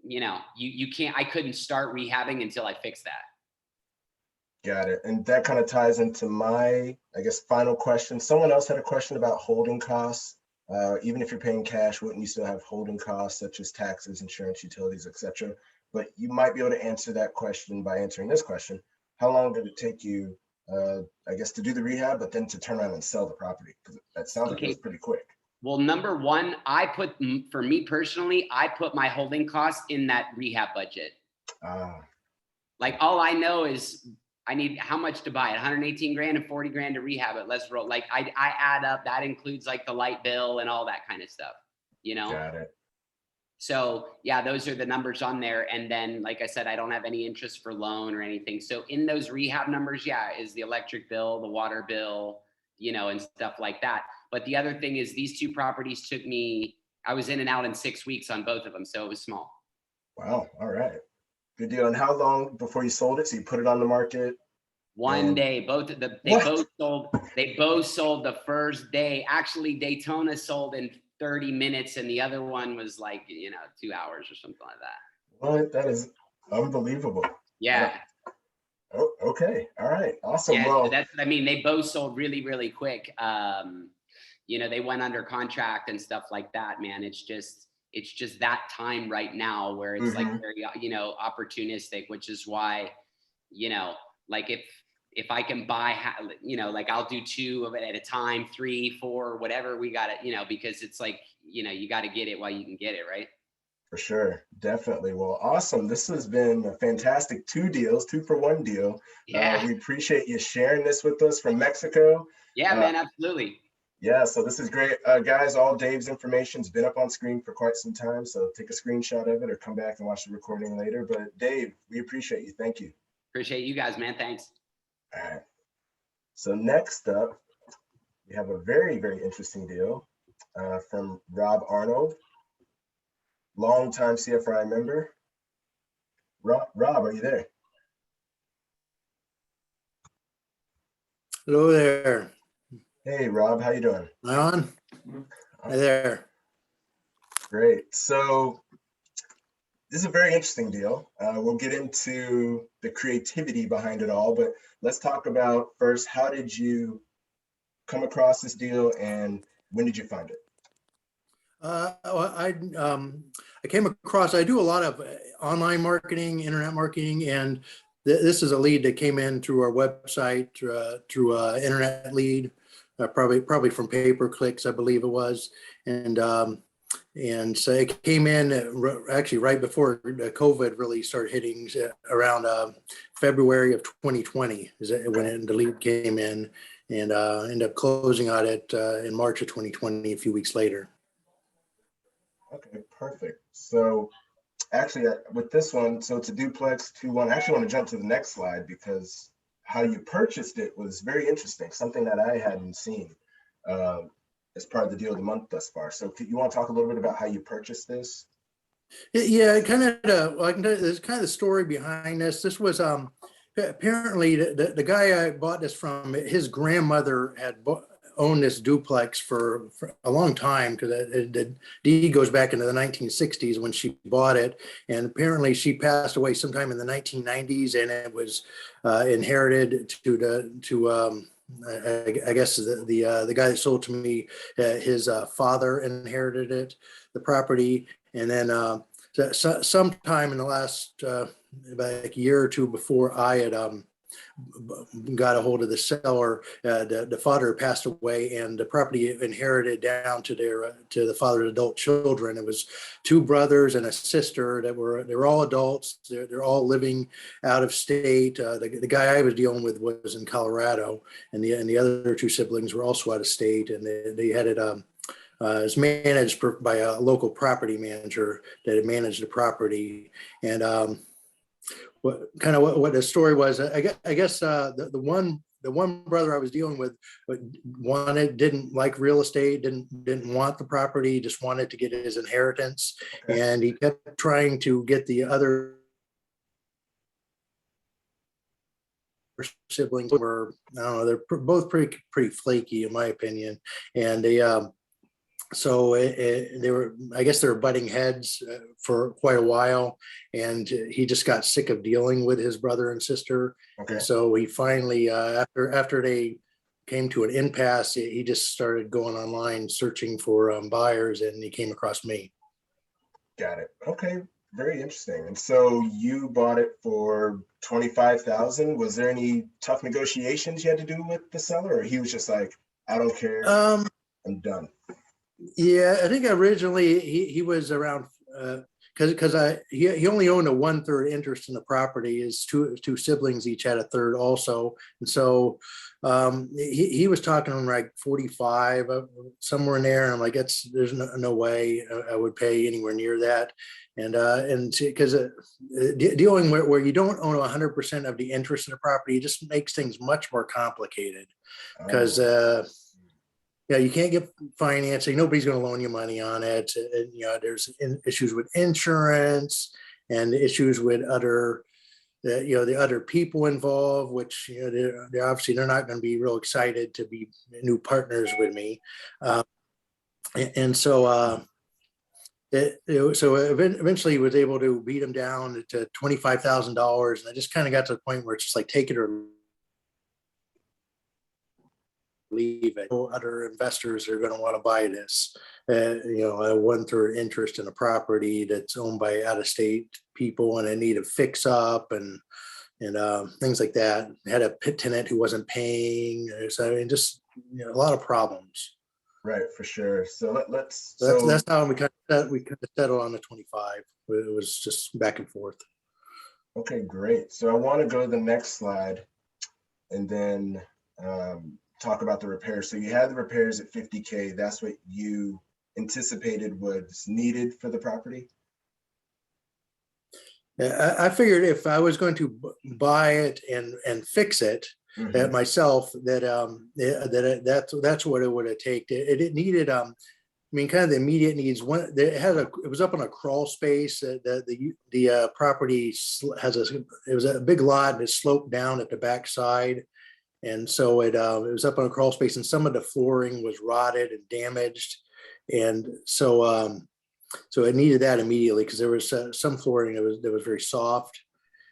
you know, you can't, I couldn't start rehabbing until I fixed that. Got it. And that kind of ties into my, I guess, final question. Someone else had a question about holding costs. Even if you're paying cash, wouldn't you still have holding costs such as taxes, insurance, utilities, etc.? But you might be able to answer that question by answering this question. How long did it take you, I guess, to do the rehab, but then to turn around and sell the property? Because that sounds like it was pretty quick. Well, number one, for me personally, I put my holding costs in that rehab budget. Like all I know is I need how much to buy it, 118 grand and 40 grand to rehab it. Let's roll. Like I add up, that includes like the light bill and all that kind of stuff, you know? Got it. So yeah, those are the numbers on there. And then, like I said, I don't have any interest for loan or anything. So in those rehab numbers, yeah, is the electric bill, the water bill, you know, and stuff like that. But the other thing is these two properties took me, I was in and out in 6 weeks on both of them. So it was small. Wow. All right. Good deal. And how long before you sold it? So you put it on the market? One day, they both sold the first day. Actually, Daytona sold in 30 minutes and the other one was like, you know, 2 hours or something like that. What? That is unbelievable. Yeah. Oh, okay. All right. Awesome. Yeah, Well, that's, I mean, they both sold really, really quick. You know, they went under contract and stuff like that, man. It's just that time right now where it's like very, you know, opportunistic, which is why, you know, like if I can buy, you know, like I'll do 2 of it at a time, 3, 4, whatever we got it, you know, because it's like, you know, you got to get it while you can get it, right? for sure. Definitely. Well, awesome. This has been a fantastic 2 deals, 2-for-1 deal. Yeah. We appreciate you sharing this with us from Mexico. Yeah, man, absolutely. Yeah, so this is great. Guys, all Dave's information's been up on screen for quite some time, so take a screenshot of it or come back and watch the recording later. But Dave, we appreciate you. Thank you. Appreciate you guys, man. Thanks. All right. So next up, we have a very, very interesting deal from Rob Arnold, longtime CFRI member. Rob, are you there? Hello there. Hey, Rob, how you doing? Am I on? Hi there. Great. So this is a very interesting deal. We'll get into the creativity behind it all, but let's talk about first, how did you come across this deal and when did you find it? Well, I came across, I do a lot of online marketing, internet marketing, and this is a lead that came in through our website, through internet lead, probably from pay-per-clicks, I believe it was. And so it came in actually right before COVID really started hitting, around February of 2020 is when the lead came in, and ended up closing on it in March of 2020, a few weeks later. Okay, perfect. So actually with this one, so it's a duplex 2-1. I actually want to jump to the next slide because how you purchased it was very interesting, something that I hadn't seen as part of the deal of the month thus far. So you want to talk a little bit about how you purchased this? Yeah, kind of. Well, I can tell you, there's kind of the story behind this. This was apparently the guy I bought this from. His grandmother had owned this duplex for a long time, because the deed goes back into the 1960s when she bought it, and apparently she passed away sometime in the 1990s, and it was inherited to I guess the guy that sold to me, his father inherited it, the property, and then sometime in the last about a year or two before I had got a hold of the seller, the father passed away, and the property inherited down to the father's adult children. It was 2 brothers and a sister they're all adults. They're all living out of state. The guy I was dealing with was in Colorado, and the other 2 siblings were also out of state, and they had it it's managed by a local property manager that had managed the property. And what the story was, I guess the one brother I was dealing with didn't like real estate, didn't want the property, just wanted to get his inheritance. Okay. And he kept trying to get the other siblings were, I don't know, they're both pretty flaky in my opinion. And they so they were, I guess they were butting heads for quite a while, and he just got sick of dealing with his brother and sister. Okay. And so he finally, after they came to an impasse, he just started going online searching for buyers, and he came across me. Got it. Okay, very interesting. And so you bought it for $25,000. Was there any tough negotiations you had to do with the seller, or he was just like, I don't care, I'm done? Yeah, I think originally he was around because he only owned a 1/3 interest in the property. His two siblings each had a third also, and so he was talking like 45, somewhere in there. And I'm like, there's no way I would pay anywhere near that. And because dealing where you don't own 100% of the interest in the property, it just makes things much more complicated, because yeah, you can't get financing. Nobody's going to loan you money on it. And, there's issues with insurance and issues with other, the other people involved, which, they're obviously, they're not going to be real excited to be new partners with me. And so, so eventually was able to beat them down to $25,000. And I just kind of got to the point where it's just like, take it or leave it. Other investors are going to want to buy this, a 1/3 interest in a property that's owned by out-of-state people, and in need of fix up and things like that. Had a pit tenant who wasn't paying. So I mean, just a lot of problems. Right, for sure. So That's how we kind of settled on the 25. It was just back and forth. Okay, great. So I want to go to the next slide and then talk about the repairs. So you had the repairs at $50K. That's what you anticipated was needed for the property? I figured if I was going to buy it and fix it myself, that's what it would have taken. It needed kind of the immediate needs. It was up on a crawl space. The property it was a big lot, and it sloped down at the backside. And so it was up on a crawl space, and some of the flooring was rotted and damaged. And so So it needed that immediately because there was some flooring that was very soft.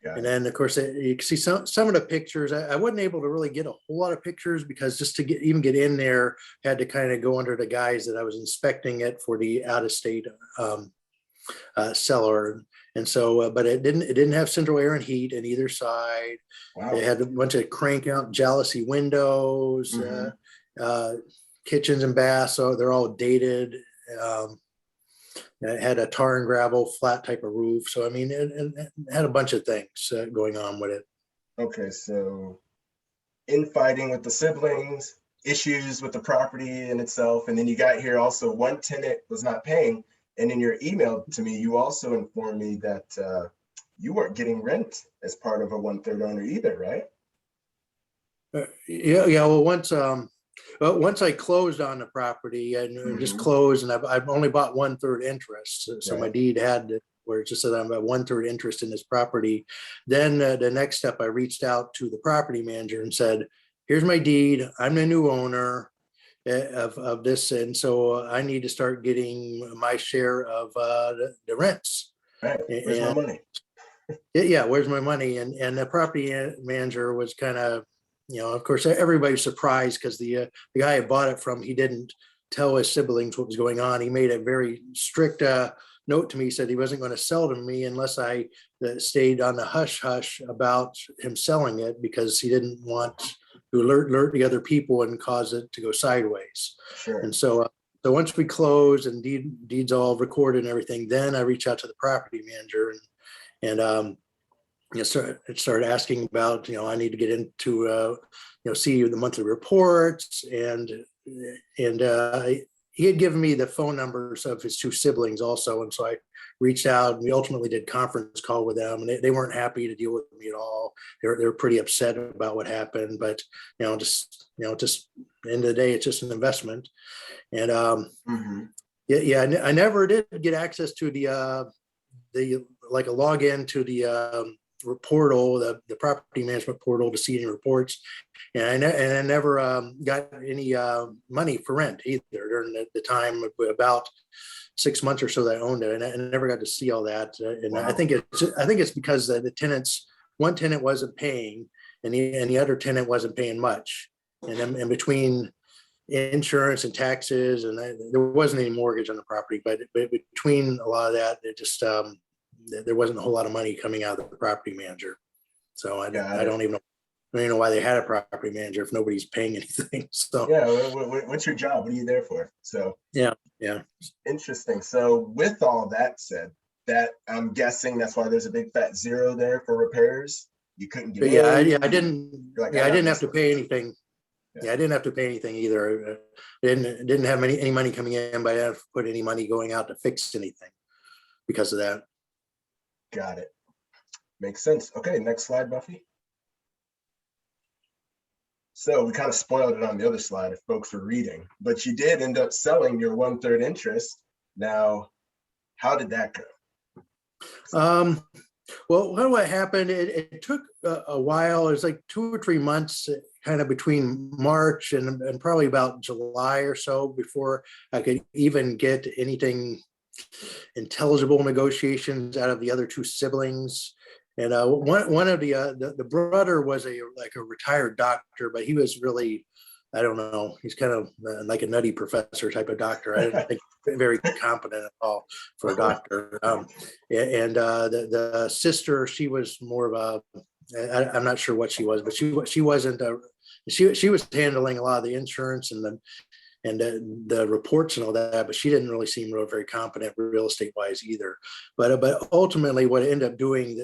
Got And it. then, of course, you can see some of the pictures. I wasn't able to really get a whole lot of pictures because just to even get in there, had to kind of go under the guise that I was inspecting it for the out-of-state seller. And so, but it didn't have central air and heat in either side. Wow. It had a bunch of crank out jealousy windows, Mhm. kitchens and baths, so they're all dated. It had a tar and gravel flat type of roof. So, I mean, it had a bunch of things going on with it. Okay, so infighting with the siblings, issues with the property in itself, and then you got here also one tenant was not paying. And in your email to me, you also informed me that you weren't getting rent as part of a 1/3 owner either, right? Yeah. Well, once I closed on the property and just Mhm. closed, and I've only bought 1/3 interest. So my Right. deed had it where it just said I'm at 1/3 interest in this property. Then the next step, I reached out to the property manager and said, "Here's my deed. I'm the new owner of this, and so I need to start getting my share of the rents." Right. Where's my money? Yeah, where's my money? And the property manager was kind of, of course, everybody's surprised because the guy I bought it from, he didn't tell his siblings what was going on. He made a very strict note to me, said he wasn't going to sell to me unless I stayed on the hush hush about him selling it because he didn't want to alert the other people and cause it to go sideways. Sure. And so once we closed and deeds all recorded and everything, then I reached out to the property manager and started asking about, I need to get into, see the monthly reports and he had given me the phone numbers of his two siblings also. And so I reached out and we ultimately did conference call with them and they weren't happy to deal with me at all. They were pretty upset about what happened, but, just at the end of the day, it's just an investment. And Mhm. I never did get access to the like a login to the portal, the property management portal to see any reports. And I never got any money for rent either during the time of about 6 months or so that I owned it. And I never got to see all that. And Wow. I think it's because the tenants, one tenant wasn't paying and the other tenant wasn't paying much. And then in between insurance and taxes, and there wasn't any mortgage on the property, but between a lot of that, it just, there wasn't a whole lot of money coming out of the property manager. So I don't even know why they had a property manager if nobody's paying anything. So Yeah. What's your job? What are you there for? So yeah. interesting. So with all that said, that I'm guessing that's why there's a big fat zero there for repairs. You couldn't get But yeah, I in. didn't. You're like, Yeah, I'm I not didn't have to messing with pay this. anything. Yeah. Yeah, I didn't have to pay anything either. Didn't have any money coming in, but I didn't have to put any money going out to fix anything because of that. Got it. Makes sense. Okay, next slide, Buffy. So we kind of spoiled it on the other slide if folks were reading, but you did end up selling your 1/3 interest. Now, how did that go? Well, what happened? It took a while. It was like 2 or 3 months, kind of between March and probably about July or so before I could even get anything intelligible negotiations out of the other two siblings. And one of the brother was a retired doctor, but he was really, I don't know, he's kind of like a nutty professor type of doctor. I didn't think very competent at all for a doctor. The sister, she was more of I'm not sure what she was, but she wasn't she was handling a lot of the insurance and the reports and all that, but she didn't really seem very competent real estate wise either. But ultimately, what I ended up doing,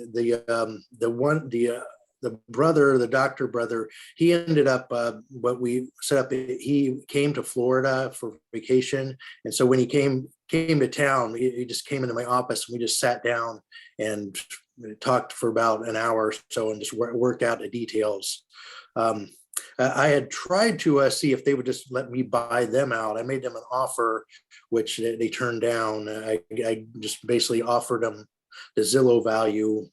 the brother, the doctor brother, he ended up what we set up. He came to Florida for vacation, and so when he came to town, he just came into my office and we just sat down and talked for about an hour or so and just worked out the details. I had tried to see if they would just let me buy them out. I made them an offer, which they turned down. I just basically offered them the Zillow value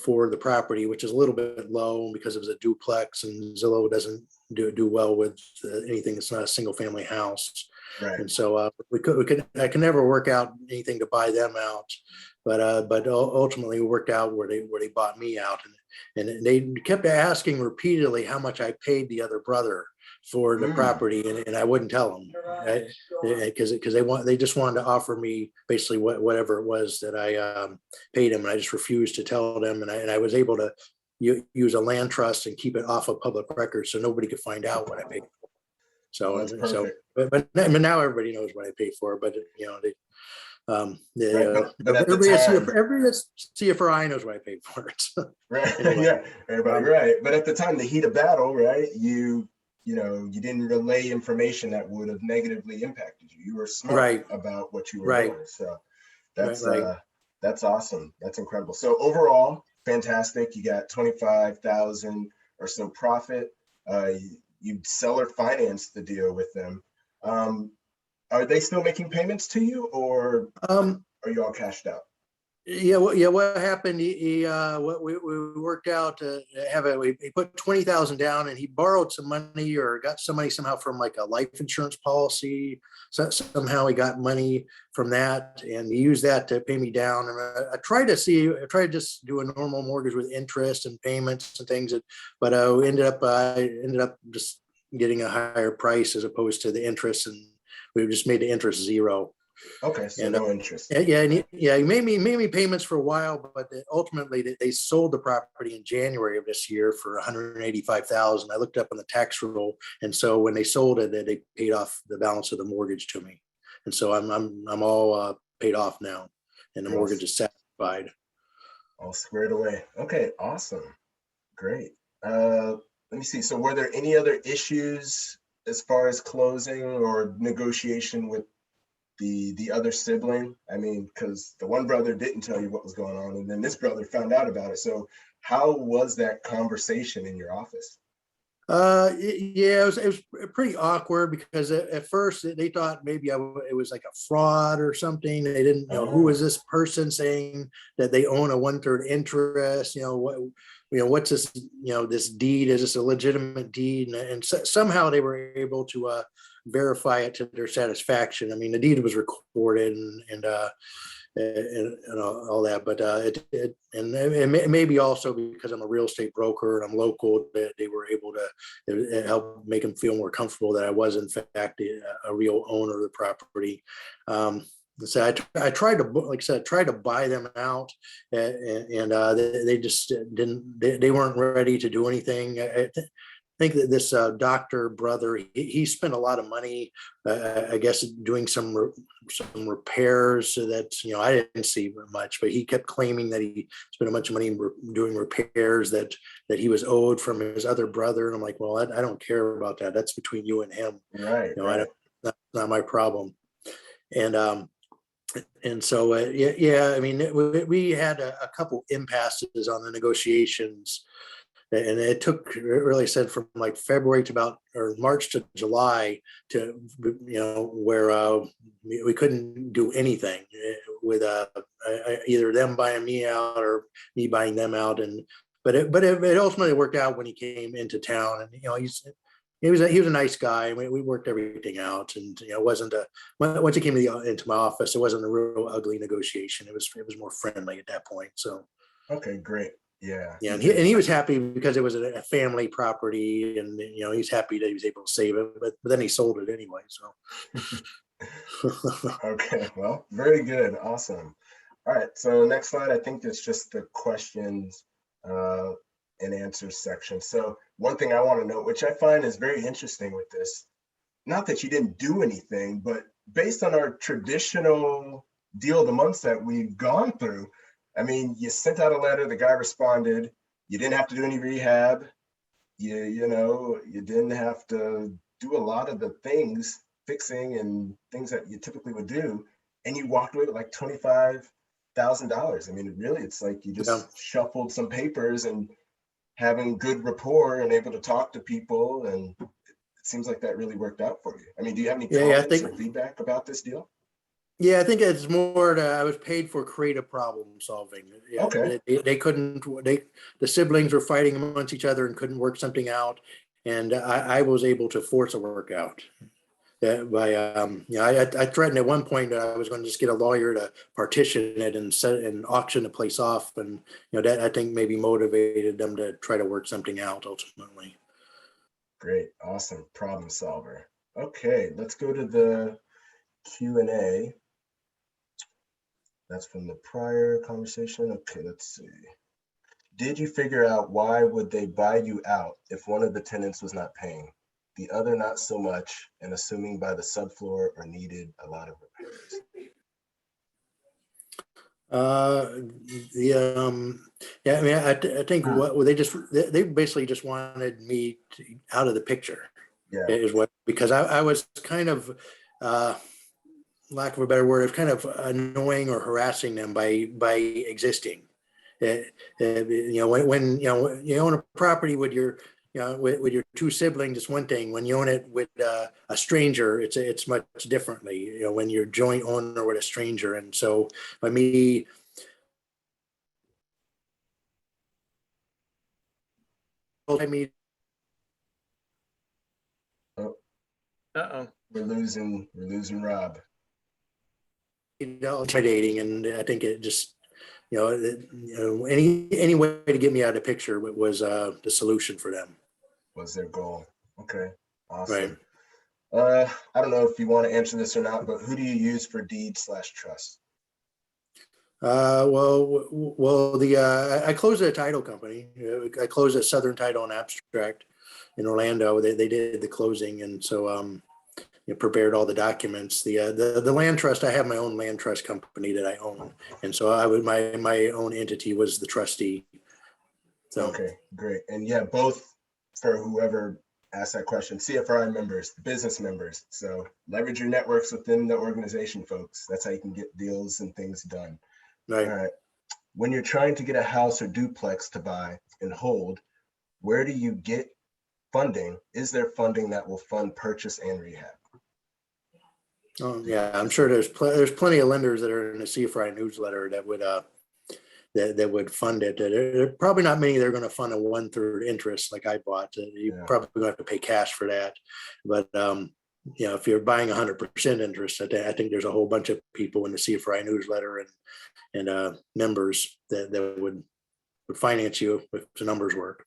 for the property, which is a little bit low because it was a duplex and Zillow doesn't do well with anything that's not a single family house. Right. And so I could never work out anything to buy them out, but ultimately it worked out where they bought me out, and they kept asking repeatedly how much I paid the other brother for the property, and I wouldn't tell them, because they just wanted to offer me basically whatever it was that I paid him, and I just refused to tell them, and I was able to use a land trust and keep it off of public record so nobody could find out what I paid. So, That's perfect. but now everybody knows what I paid for, but But at the everybody at CFRI knows what I paid for it. So, right. anyway. Yeah, everybody, right. But at the time, the heat of battle, right? You didn't relay information that would have negatively impacted you. You were smart about what you were doing. So that's awesome. That's incredible. So overall, fantastic. You got 25,000 or so profit. You seller financed the deal with them. Are they still making payments to you, or are you all cashed out? Yeah, what happened? We worked out to he put 20,000 down, and he borrowed some money or got some money somehow from like a life insurance policy. So somehow he got money from that, and he used that to pay me down. And I tried to just do a normal mortgage with interest and payments and things, but I ended up just getting a higher price as opposed to the interest, and we just made the interest zero. Okay, so no interest. He made me payments for a while, but ultimately they sold the property in January of this year for 185,000. I looked up on the tax roll, and so when they sold it, they paid off the balance of the mortgage to me, and so I'm all paid off now, and the mortgage is satisfied. All squared away. Okay, awesome, great. Let me see. So, were there any other issues as far as closing or negotiation with the other sibling? I mean, because the one brother didn't tell you what was going on, and then this brother found out about it. So how was that conversation in your office? It was pretty awkward, because at first they thought maybe it was like a fraud or something. They didn't know who is this person saying that they own a 1/3 interest. What's this? This deed, is this a legitimate deed? And somehow they were able to verify it to their satisfaction. I mean, the deed was recorded and all that, but it may be also because I'm a real estate broker and I'm local, that they were able to help make them feel more comfortable that I was in fact a real owner of the property. So I tried to buy them out, and they just didn't. They weren't ready to do anything. I think that this doctor brother, he spent a lot of money, I guess, doing some repairs, so that I didn't see much, but he kept claiming that he spent a bunch of money doing repairs that he was owed from his other brother. And I'm like, well, I don't care about that. That's between you and him. Right. That's not my problem. And so, I mean, we had a couple impasses on the negotiations, and it took, really said, from like February to or March to July to, where we couldn't do anything with either them buying me out or me buying them out. But it ultimately worked out when he came into town, and he was a nice guy, and we worked everything out. And it wasn't once he came into my office, it wasn't a real ugly negotiation. It was more friendly at that point. So okay, great. Yeah. And he was happy because it was a family property, and he's happy that he was able to save it. But then he sold it anyway. So okay, well, very good, awesome. All right, so next slide, I think it's just the questions and answers section. So one thing I want to note, which I find is very interesting with this, not that you didn't do anything, but based on our traditional deal of the months that we've gone through, I mean, you sent out a letter, the guy responded, you didn't have to do any rehab, you didn't have to do a lot of the things, fixing and things that you typically would do, and you walked away with like $25,000. I mean, really, it's like you just shuffled some papers and having good rapport and able to talk to people, and it seems like that really worked out for you. I mean, do you have any comments or feedback about this deal? Yeah, I think it's more I was paid for creative problem solving. Yeah, okay. The siblings were fighting amongst each other and couldn't work something out. And I was able to force a workout. I threatened at one point that I was going to just get a lawyer to partition it and auction the place off. And, that I think maybe motivated them to try to work something out ultimately. Great, awesome, problem solver. Okay, let's go to the Q&A. That's from the prior conversation. Okay, let's see. Did you figure out why would they buy you out if one of the tenants was not paying? The other not so much, and assuming by the subfloor or needed a lot of repairs. Yeah, I mean, I think they basically just wanted me out of the picture. Yeah, Is what, because I was kind of, lack of a better word, kind of annoying or harassing them by existing. When you own a property with your with your two siblings, it's one thing. When you own it with a stranger, it's much differently. When you're joint owner with a stranger, and so by me. Uh-oh. we're losing Rob. Intimidating, and I think it just any way to get me out of the picture was the solution for them. Was their goal. Okay, awesome. Right. I don't know if you want to answer this or not, but who do you use for deed/trust? I closed at a title company. I closed at Southern Title and Abstract in Orlando. They did the closing, and so prepared all the documents. The land trust, I have my own land trust company that I own, and so my own entity was the trustee. So okay, great. And yeah, both, for whoever asked that question, CFRI members, business members. So leverage your networks within the organization, folks. That's how you can get deals and things done. Right. All right. When you're trying to get a house or duplex to buy and hold, where do you get funding? Is there funding that will fund purchase and rehab? Oh yeah, I'm sure there's plenty of lenders that are in the CFRI newsletter that would that would fund it. There are probably not many that are going to fund a 1/3 interest like I bought. You're probably going to have to pay cash for that. But if you're buying 100% interest, I think there's a whole bunch of people in the CFRI newsletter and members that would finance you if the numbers work.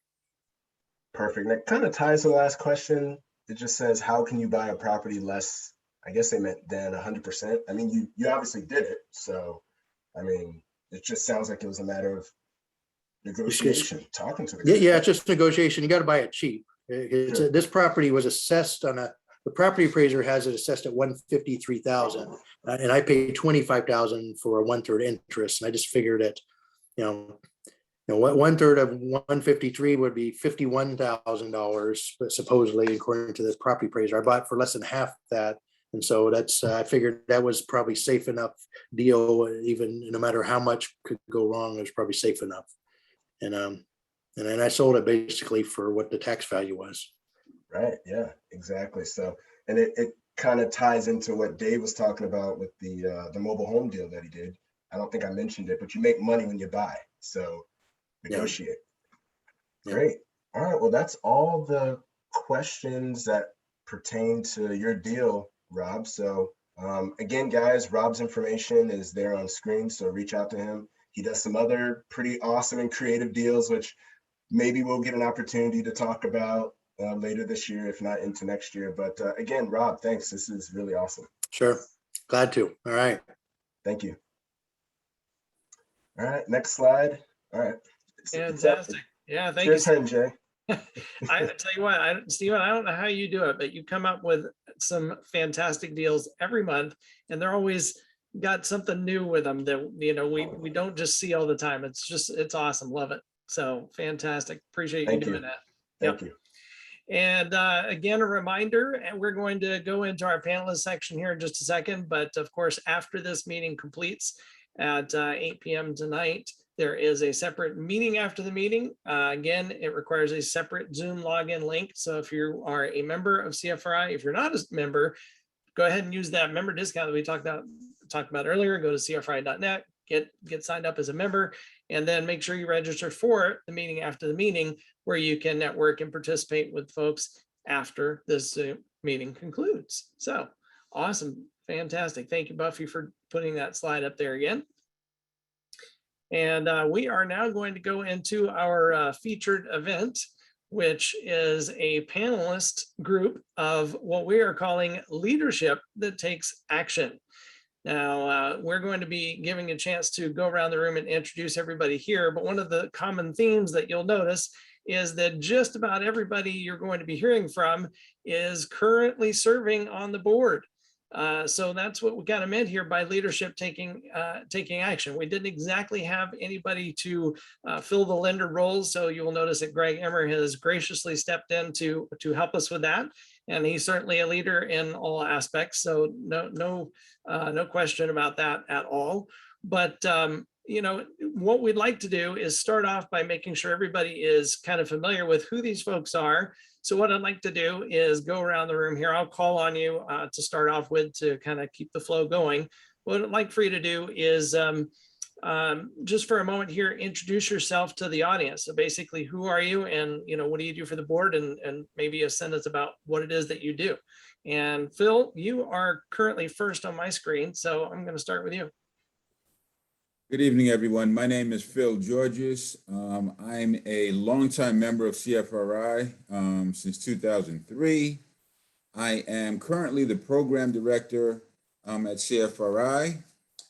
Perfect. That kind of ties to the last question. It just says, how can you buy a property less? I guess they meant than 100%. I mean, you obviously did it. So, I mean, it just sounds like it was a matter of negotiation, talking to the guy. Yeah, it's just negotiation. You got to buy it cheap. This property was assessed the property appraiser has it assessed at $153,000, and I paid $25,000 for a 1/3 interest. And I just figured that, what 1/3 of 153 would be $51,000, but supposedly according to this property appraiser, I bought for less than half that. And so I figured that was probably safe enough deal, even no matter how much could go wrong, it was probably safe enough. And then I sold it basically for what the tax value was. Right. Yeah, exactly. So, and it kind of ties into what Dave was talking about with the mobile home deal that he did. I don't think I mentioned it, but you make money when you buy. So negotiate. Yeah. Great. All right. Well, that's all the questions that pertain to your deal, Rob. So again, guys, Rob's information is there on screen. So reach out to him. He does some other pretty awesome and creative deals, which maybe we'll get an opportunity to talk about later this year, if not into next year. But again, Rob, thanks. This is really awesome. Sure. Glad to. All right. Thank you. All right. Next slide. All right. Fantastic. Yeah. Thank you. Your turn, Jay. I tell you what, Stephen, I don't know how you do it, but you come up with some fantastic deals every month, and they're always got something new with them that we don't just see all the time. It's awesome. Love it. So fantastic. Appreciate you doing that. Thank you. And again, a reminder, and we're going to go into our panelist section here in just a second, but of course, after this meeting completes at 8 p.m. tonight, there is a separate meeting after the meeting. Again, it requires a separate Zoom login link. So if you are a member of CFRI, if you're not a member, go ahead and use that member discount that we talked about earlier. Go to CFRI.net, get signed up as a member, And then make sure you register for the meeting after the meeting, where you can network and participate with folks after this meeting concludes. So awesome. Fantastic. Thank you, Buffy, for putting that slide up there again. And we are now going to go into our featured event, which is a panelist group of what we are calling leadership that takes action. Now, we're going to be giving a chance to go around the room and introduce everybody here, but one of the common themes that you'll notice is that just about everybody you're going to be hearing from is currently serving on the board. So that's what we kind of meant here by leadership taking action. We didn't exactly have anybody to fill the lender roles. So you will notice that Greg Emmer has graciously stepped in to help us with that. And he's certainly a leader in all aspects. So no question about that at all. But you know, what we'd like to do is start off by making sure everybody is kind of familiar with who these folks are. So what I'd like to do is go around the room here. I'll call on you to start off with to kind of keep the flow going. What I'd like for you to do is just for a moment here, introduce yourself to the audience. So basically, who are you, and you know, what do you do for the board, and maybe a sentence about what it is that you do. And Phil, you are currently first on my screen, so I'm going to start with you. Good evening, everyone. My name is Phil Georges. I'm a longtime member of CFRI since 2003. I am currently the program director at CFRI,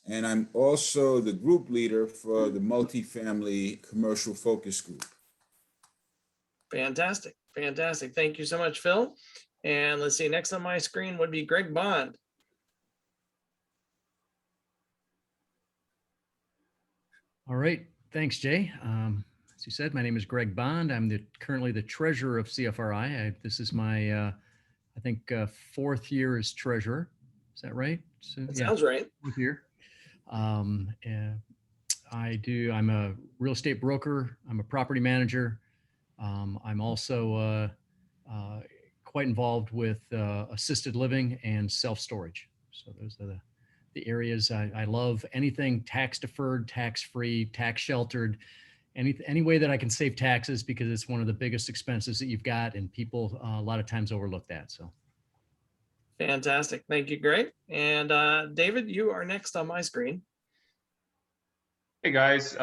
and I'm also the group leader for the multifamily commercial focus group. Fantastic. Fantastic. Thank you so much, Phil. And let's see, next on my screen would be Greg Bond. All right, thanks, Jay. As you said, my name is Greg Bond. I'm currently the treasurer of CFRI. This is my, I think, fourth year as treasurer. Is that right? So, That sounds right. Fourth year. I'm a real estate broker. I'm a property manager. I'm also quite involved with assisted living and self-storage. So those are the areas I love. Anything tax deferred, tax free, tax sheltered, any way that I can save taxes, because it's one of the biggest expenses that you've got, and people a lot of times overlook that. So fantastic. Thank you, Greg. And David, you are next on my screen. Hey guys,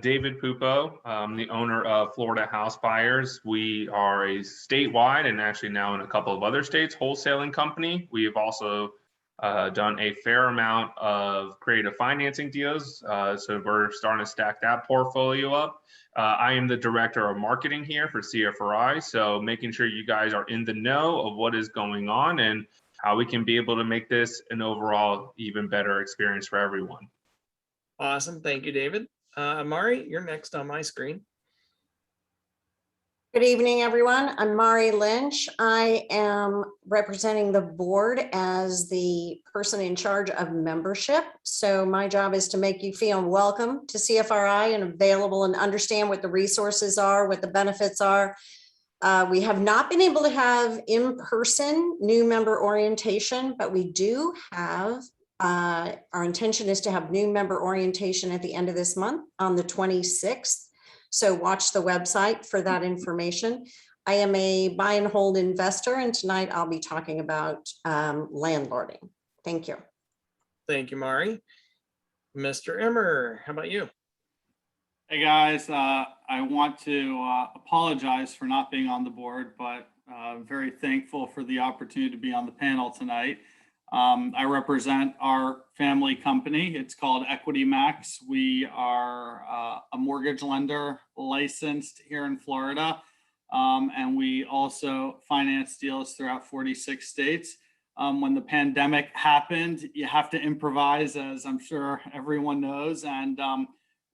David Pupo. I'm the owner of Florida House Buyers. We are a statewide, and actually now in a couple of other states, wholesaling company. We have also done a fair amount of creative financing deals. So we're starting to stack that portfolio up. I am the director of marketing here for CFRI. So making sure you guys are in the know of what is going on and how we can be able to make this an overall even better experience for everyone. Awesome. Thank you, David. Mari, you're next on my screen. Good evening, everyone. I'm Mari Lynch. I am representing the board as the person in charge of membership. So my job is to make you feel welcome to CFRI and available and understand what the resources are, what the benefits are. We have not been able to have in-person new member orientation, but we do have, our intention is to have new member orientation at the end of this month on the 26th. So watch the website for that information. I am a buy and hold investor, and tonight I'll be talking about landlording. Thank you. Thank you, Mari. Mr. Emmer, how about you? Hey guys, I want to apologize for not being on the board, but very thankful for the opportunity to be on the panel tonight. I represent our family company. It's called Equity Max. We are a mortgage lender licensed here in Florida, and we also finance deals throughout 46 states. When the pandemic happened, you have to improvise, as I'm sure everyone knows, and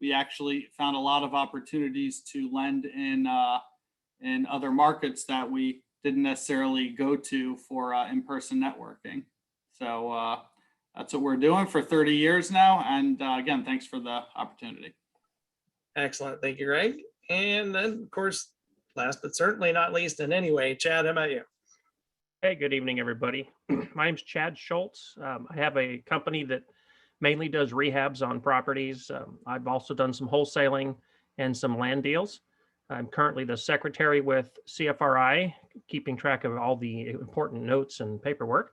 we actually found a lot of opportunities to lend in other markets that we didn't necessarily go to for in-person networking. So that's what we're doing for 30 years now. And again, thanks for the opportunity. Excellent. Thank you, Greg. And then, of course, last but certainly not least in any way, Chad, how about you? Hey, good evening, everybody. My name's Chad Schultz. I have a company that mainly does rehabs on properties. I've also done some wholesaling and some land deals. I'm currently the secretary with CFRI, keeping track of all the important notes and paperwork.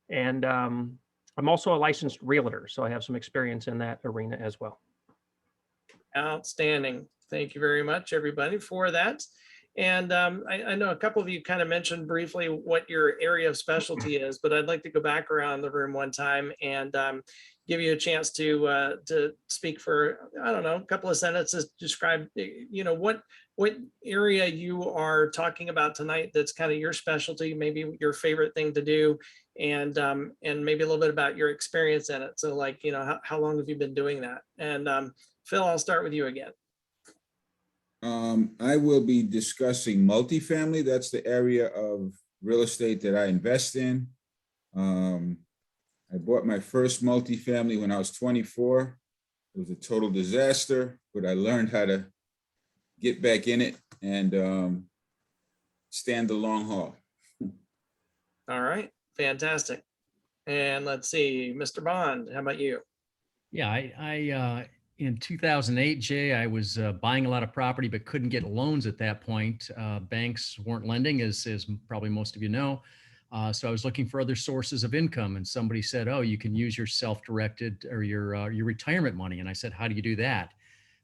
And I'm also a licensed realtor, so I have some experience in that arena as well. Outstanding. Thank you very much, everybody, for that. And I know a couple of you kind of mentioned briefly what your area of specialty is, but I'd like to go back around the room one time and give you a chance to speak for, I don't know, a couple of sentences, describe, you know, what area you are talking about tonight that's kind of your specialty, maybe your favorite thing to do, and maybe a little bit about your experience in it. So like, you know, how long have you been doing that? And Phil, I'll start with you again. I will be discussing multifamily. That's the area of real estate that I invest in. I bought my first multifamily when I was 24. It was a total disaster, but I learned how to get back in it and stand the long haul. All right, fantastic. And let's see, Mr. Bond, how about you? Yeah, I in 2008, Jay, I was buying a lot of property, but couldn't get loans at that point. Banks weren't lending, as probably most of you know. So I was looking for other sources of income, and somebody said, "Oh, you can use your self-directed or your retirement money." And I said, "How do you do that?"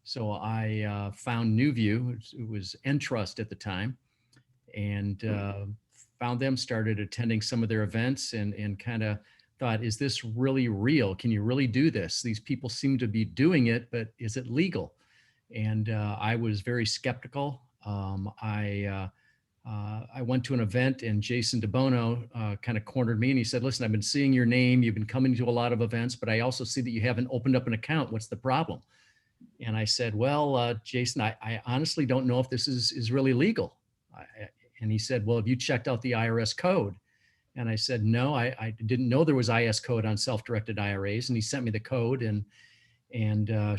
So I found NewView. It was Entrust at the time, and found them. Started attending some of their events, and kind of thought, is this really real? Can you really do this? These people seem to be doing it, but is it legal? And I was very skeptical. I went to an event, and Jason DeBono kind of cornered me, and he said, "Listen, I've been seeing your name. You've been coming to a lot of events, but I also see that you haven't opened up an account. What's the problem?" And I said, "Well, Jason, I honestly don't know if this is really legal." And he said, "Well, have you checked out the IRS code?" And I said, "No, I didn't know there was IS code on self-directed IRAs." And he sent me the code, and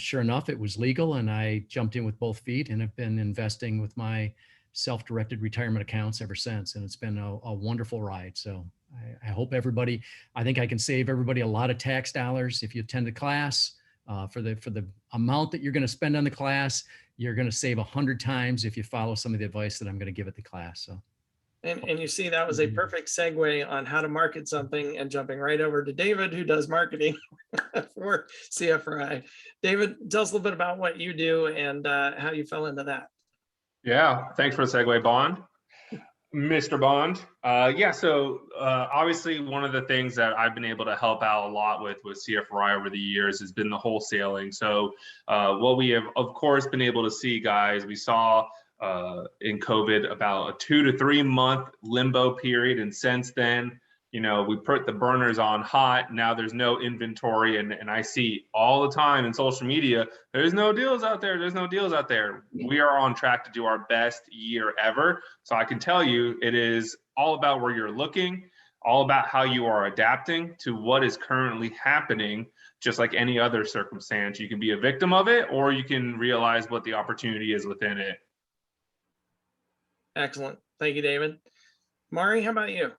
sure enough, it was legal. And I jumped in with both feet and have been investing with my self-directed retirement accounts ever since. And it's been a wonderful ride. So I hope everybody, I think I can save everybody a lot of tax dollars if you attend a class. For the amount that you're going to spend on the class, you're going to save 100 times if you follow some of the advice that I'm going to give at the class. So. And you see, that was a perfect segue on how to market something, and jumping right over to David, who does marketing for CFRI. David, tell us a little bit about what you do and how you fell into that. Yeah, thanks for the segue, Bond. Mr. Bond. Yeah, so obviously one of the things that I've been able to help out a lot with CFRI over the years has been the wholesaling. So what we have, of course, been able to see, guys, we saw in COVID about a 2 to 3 month limbo period. And since then, you know, we put the burners on hot. Now there's no inventory. And I see all the time in social media, there's no deals out there. There's no deals out there. We are on track to do our best year ever. So I can tell you, it is all about where you're looking, all about how you are adapting to what is currently happening. Just like any other circumstance, you can be a victim of it, or you can realize what the opportunity is within it. Excellent. Thank you, David. Mari, how about you?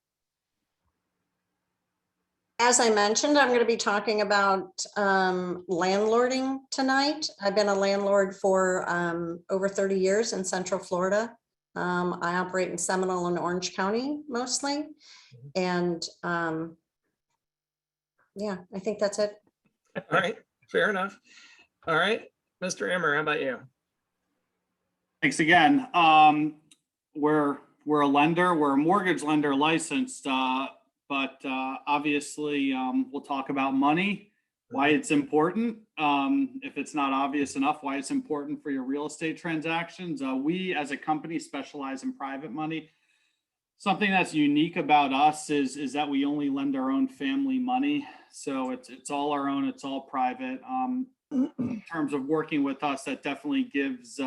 As I mentioned, I'm going to be talking about landlording tonight. I've been a landlord for over 30 years in Central Florida. I operate in Seminole and Orange County mostly. And yeah, I think that's it. All right, fair enough. All right, Mr. Emmer, how about you? Thanks again. We're a lender, we're a mortgage lender licensed, but obviously we'll talk about money, why it's important. If it's not obvious enough, why it's important for your real estate transactions. We as a company specialize in private money. Something that's unique about us is that we only lend our own family money. So it's all our own, it's all private. In terms of working with us, that definitely gives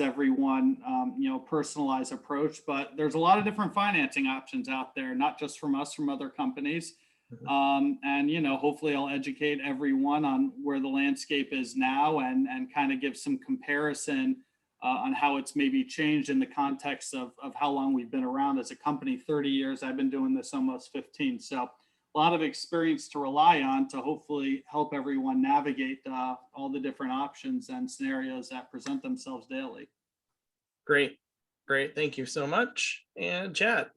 everyone, you know, personalized approach, but there's a lot of different financing options out there, not just from us, from other companies. And, you know, hopefully I'll educate everyone on where the landscape is now and kind of give some comparison on how it's maybe changed in the context of how long we've been around as a company. 30 years, I've been doing this almost 15. So a lot of experience to rely on to hopefully help everyone navigate all the different options and scenarios that present themselves daily. Great. Great. Thank you so much. And Chad.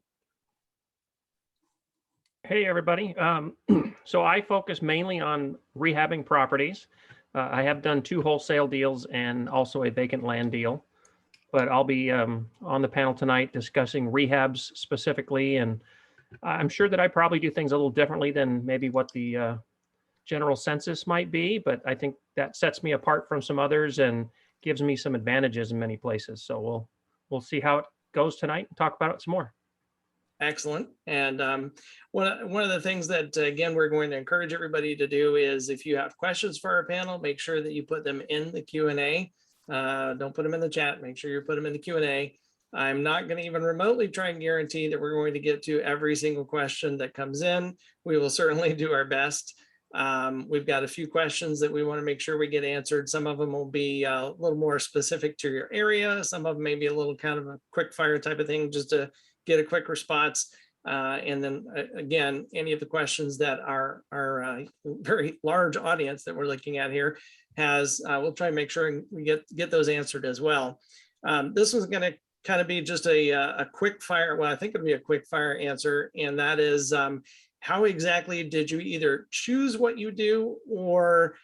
Hey, everybody. So I focus mainly on rehabbing properties. I have done 2 wholesale deals and also a vacant land deal, but I'll be on the panel tonight discussing rehabs specifically. And I'm sure that I probably do things a little differently than maybe what the general census might be, but I think that sets me apart from some others and gives me some advantages in many places. So we'll see how it goes tonight and talk about it some more. Excellent. And one of the things that, again, we're going to encourage everybody to do is if you have questions for our panel, make sure that you put them in the Q&A. Don't put them in the chat. Make sure you put them in the Q&A. I'm not going to even remotely try and guarantee that we're going to get to every single question that comes in. We will certainly do our best. We've got a few questions that we want to make sure we get answered. Some of them will be a little more specific to your area. Some of them may be a little kind of a quick fire type of thing, just to get a quick response. And then again, any of the questions that our very large audience that we're looking at here has, we'll try and make sure we get those answered as well. This was going to kind of be just a quick fire. Well, I think it'll be a quick fire answer. And that is, how exactly did you either choose what you do or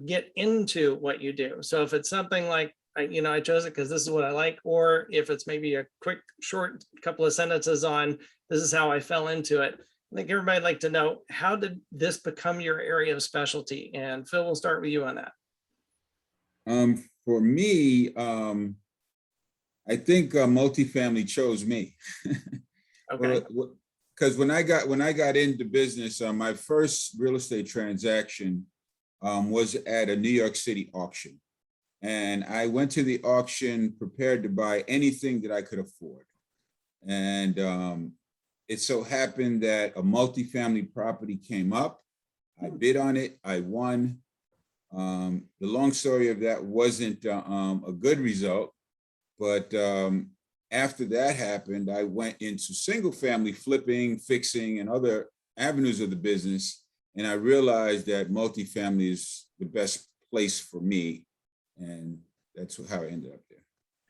get into what you do? So if it's something like, I chose it because this is what I like, or if it's maybe a quick, short couple of sentences on this is how I fell into it. I think everybody'd like to know, how did this become your area of specialty? And Phil, we'll start with you on that. For me, I think multifamily chose me. Okay. Because when I got into business, my first real estate transaction was at a New York City auction. And I went to the auction prepared to buy anything that I could afford. And it so happened that a multifamily property came up. I bid on it, I won. The long story of that wasn't a good result, but after that happened, I went into single family flipping, fixing, and other avenues of the business. And I realized that multifamily is the best place for me. And that's how I ended up there.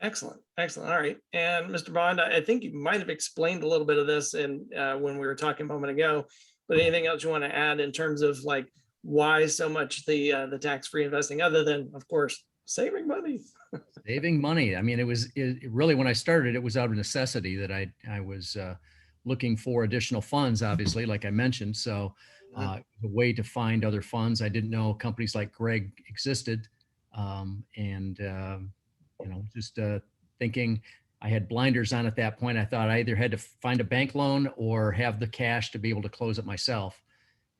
Excellent. Excellent. All right. And Mr. Bond, I think you might have explained a little bit of this in when we were talking a moment ago, but anything else you want to add in terms of like why so much the tax-free investing, other than, of course, saving money? Saving money. I mean, it really, when I started, it was out of necessity that I was looking for additional funds, obviously, like I mentioned. So the way to find other funds, I didn't know companies like Greg existed. Just thinking I had blinders on at that point. I thought I either had to find a bank loan or have the cash to be able to close it myself.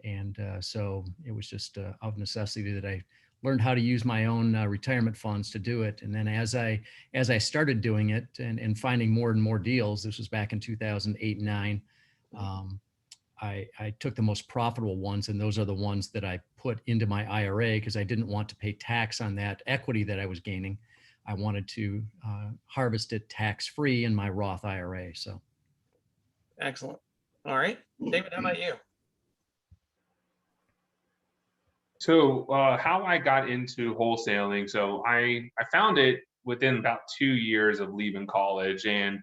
And so it was just of necessity that I learned how to use my own retirement funds to do it. And then as I started doing it and finding more and more deals, this was back in 2008 and 9, I took the most profitable ones, and those are the ones that I put into my IRA because I didn't want to pay tax on that equity that I was gaining. I wanted to harvest it tax-free in my Roth IRA. So, excellent. All right, David, how about you? So how I got into wholesaling. So I found it within about 2 years of leaving college, and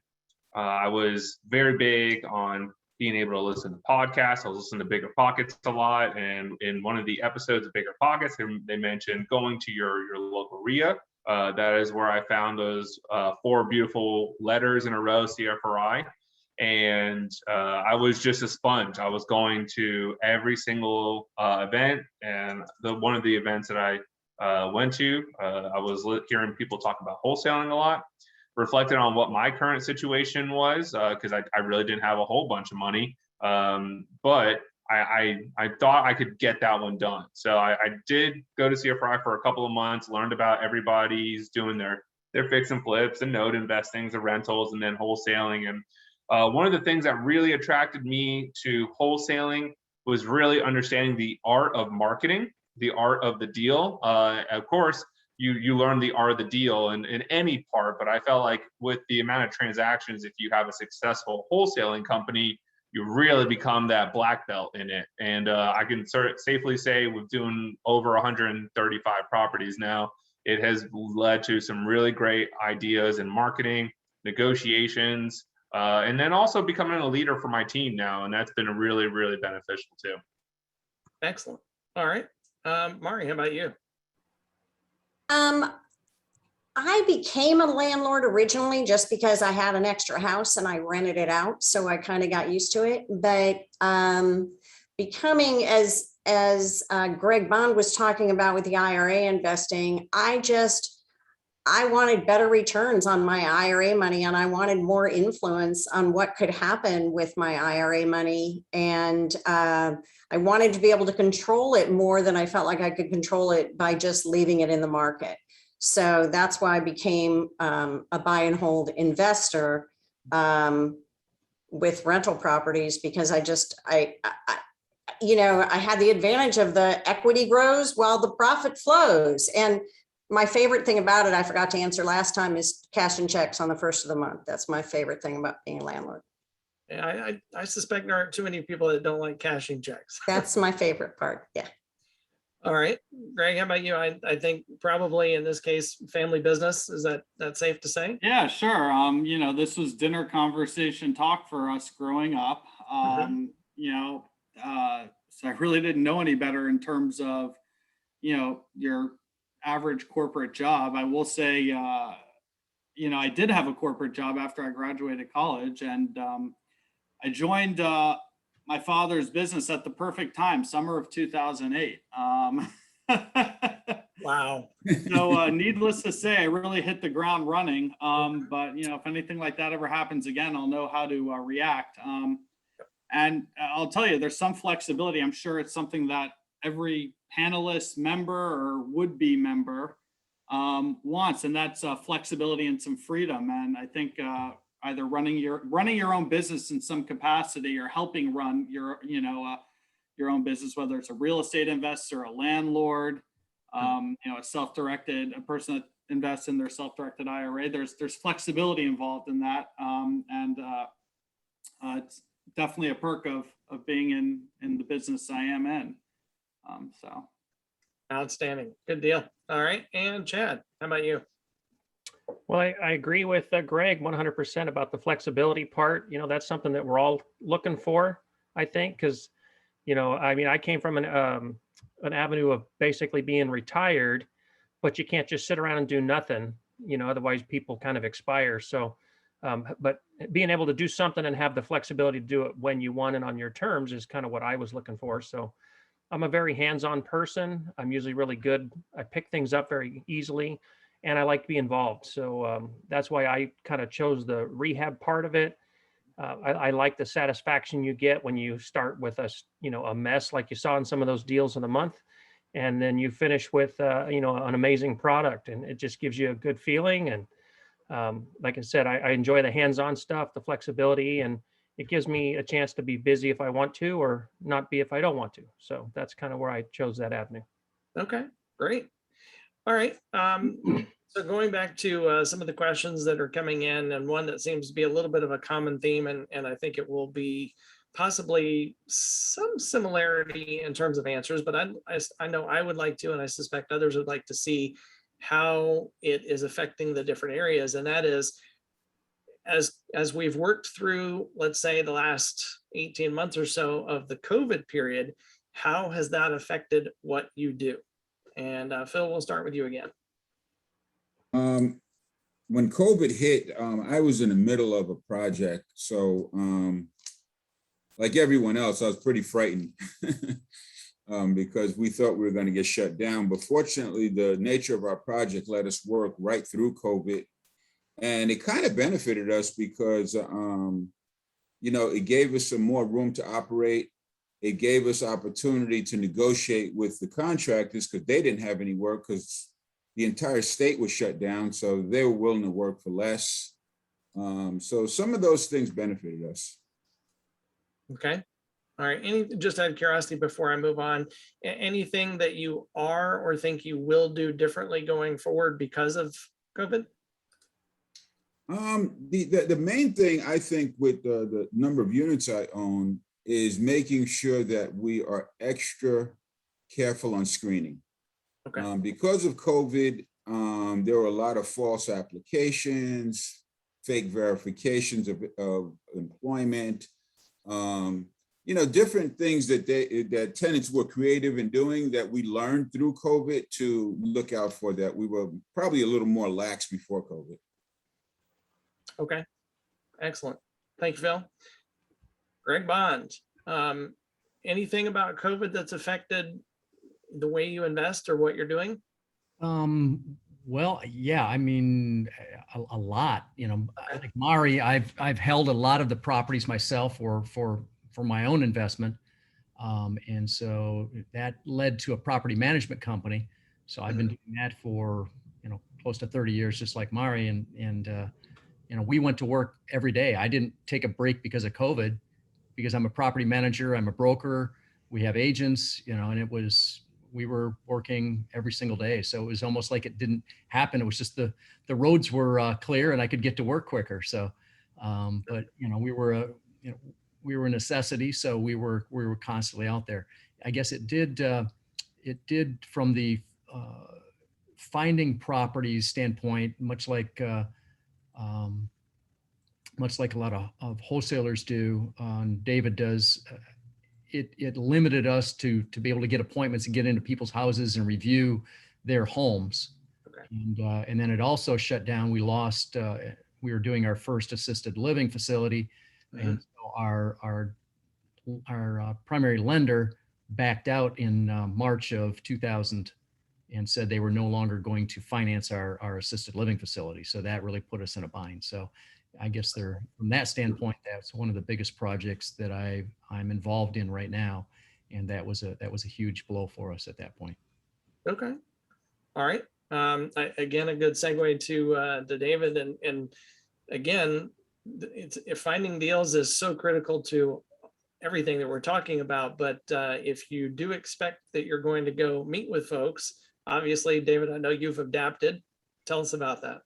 I was very big on being able to listen to podcasts. I was listening to Bigger Pockets a lot, and in one of the episodes of Bigger Pockets, they mentioned going to your local RIA. That is where I found those 4 beautiful letters in a row, CFRI. And I was just a sponge. I was going to every single event, and one of the events that I went to, I was hearing people talk about wholesaling a lot. Reflected on what my current situation was, because I really didn't have a whole bunch of money, but I thought I could get that one done. So I did go to CFRI for a couple of months, learned about everybody's doing their fix and flips and note investings, the rentals, and then wholesaling. And one of the things that really attracted me to wholesaling was really understanding the art of marketing, the art of the deal. Of course, you learn the art of the deal in any part, but I felt like with the amount of transactions, if you have a successful wholesaling company, you really become that black belt in it. And I can safely say with doing over 135 properties now, it has led to some really great ideas in marketing, negotiations, and then also becoming a leader for my team now. And that's been really, really beneficial too. Excellent. All right. Mari, how about you? I became a landlord originally just because I had an extra house and I rented it out. So I kind of got used to it. But becoming, as Greg Bond was talking about with the IRA investing, I wanted better returns on my IRA money, and I wanted more influence on what could happen with my IRA money. And I wanted to be able to control it more than I felt like I could control it by just leaving it in the market. So that's why I became a buy and hold investor with rental properties, because I had the advantage of the equity grows while the profit flows. And my favorite thing about it, I forgot to answer last time, is cashing checks on the first of the month. That's my favorite thing about being a landlord. Yeah, I suspect there aren't too many people that don't like cashing checks. That's my favorite part. Yeah. All right, Greg, how about you? I think probably in this case, family business. Is that safe to say? Yeah, sure. This was dinner conversation talk for us growing up. So I really didn't know any better in terms of, your average corporate job. I will say, I did have a corporate job after I graduated college, and I joined my father's business at the perfect time, summer of 2008. Wow. So needless to say, I really hit the ground running. But if anything like that ever happens again, I'll know how to react. And I'll tell you, there's some flexibility. I'm sure it's something that every panelist, member, or would-be member wants, and that's flexibility and some freedom. And I think either running your own business in some capacity, or helping run your own business, whether it's a real estate investor, a landlord, a self-directed, a person that invests in their self-directed IRA. There's flexibility involved in that, and it's definitely a perk of being in the business I am in. So Outstanding. Good deal. All right, and Chad, how about you? Well, I agree with Greg 100% about the flexibility part. That's something that we're all looking for, I think, because, I came from an avenue of basically being retired, but you can't just sit around and do nothing, otherwise people kind of expire. So, but being able to do something and have the flexibility to do it when you want and on your terms is kind of what I was looking for. So I'm a very hands-on person. I'm usually really good. I pick things up very easily, and I like to be involved. So that's why I kind of chose the rehab part of it. I like the satisfaction you get when you start with a mess like you saw in some of those deals of the month, and then you finish with an amazing product, and it just gives you a good feeling. And like I said, I enjoy the hands-on stuff, the flexibility, and it gives me a chance to be busy if I want to, or not be if I don't want to. So that's kind of where I chose that avenue. Okay, great. All right. So going back to some of the questions that are coming in, and one that seems to be a little bit of a common theme, and I think it will be possibly some similarity in terms of answers, but I know I would like to, and I suspect others would like to see how it is affecting the different areas. And that is, as we've worked through, let's say, the last 18 months or so of the COVID period, how has that affected what you do? And Phil, we'll start with you again. When COVID hit, I was in the middle of a project. So like everyone else, I was pretty frightened because we thought we were going to get shut down. But fortunately, the nature of our project let us work right through COVID. And it kind of benefited us because, it gave us some more room to operate. It gave us opportunity to negotiate with the contractors because they didn't have any work because the entire state was shut down. So they were willing to work for less. So some of those things benefited us. Okay. All right. Just out of curiosity, before I move on, anything that you are or think you will do differently going forward because of COVID? The main thing I think with the number of units I own is making sure that we are extra careful on screening. Okay. Because of COVID, there were a lot of false applications, fake verifications of employment, different things that tenants were creative in doing that we learned through COVID to look out for, that we were probably a little more lax before COVID. Okay. Excellent. Thank you, Phil. Greg Bond, anything about COVID that's affected the way you invest or what you're doing? Well, yeah, I mean, a lot, like Mari, I've held a lot of the properties myself for my own investment. And so that led to a property management company. So I've been doing that for, close to 30 years, just like Mari. And we went to work every day. I didn't take a break because of COVID, because I'm a property manager, I'm a broker, we have agents, and we were working every single day. So it was almost like it didn't happen. It was just the roads were clear and I could get to work quicker. So, but we were a necessity. So we were constantly out there. I guess it did from the finding properties standpoint, much like a lot of wholesalers do, David does, it limited us to be able to get appointments and get into people's houses and review their homes. Okay. And then it also shut down. We lost, we were doing our first assisted living facility. And so our primary lender backed out in March of 2000 and said they were no longer going to finance our assisted living facility. So that really put us in a bind. So I guess from that standpoint, that's one of the biggest projects that I'm involved in right now. And that was a huge blow for us at that point. Okay. All right. Again, a good segue to David. And again, finding deals is so critical to everything that we're talking about. But if you do expect that you're going to go meet with folks, obviously, David, I know you've adapted. Tell us about that.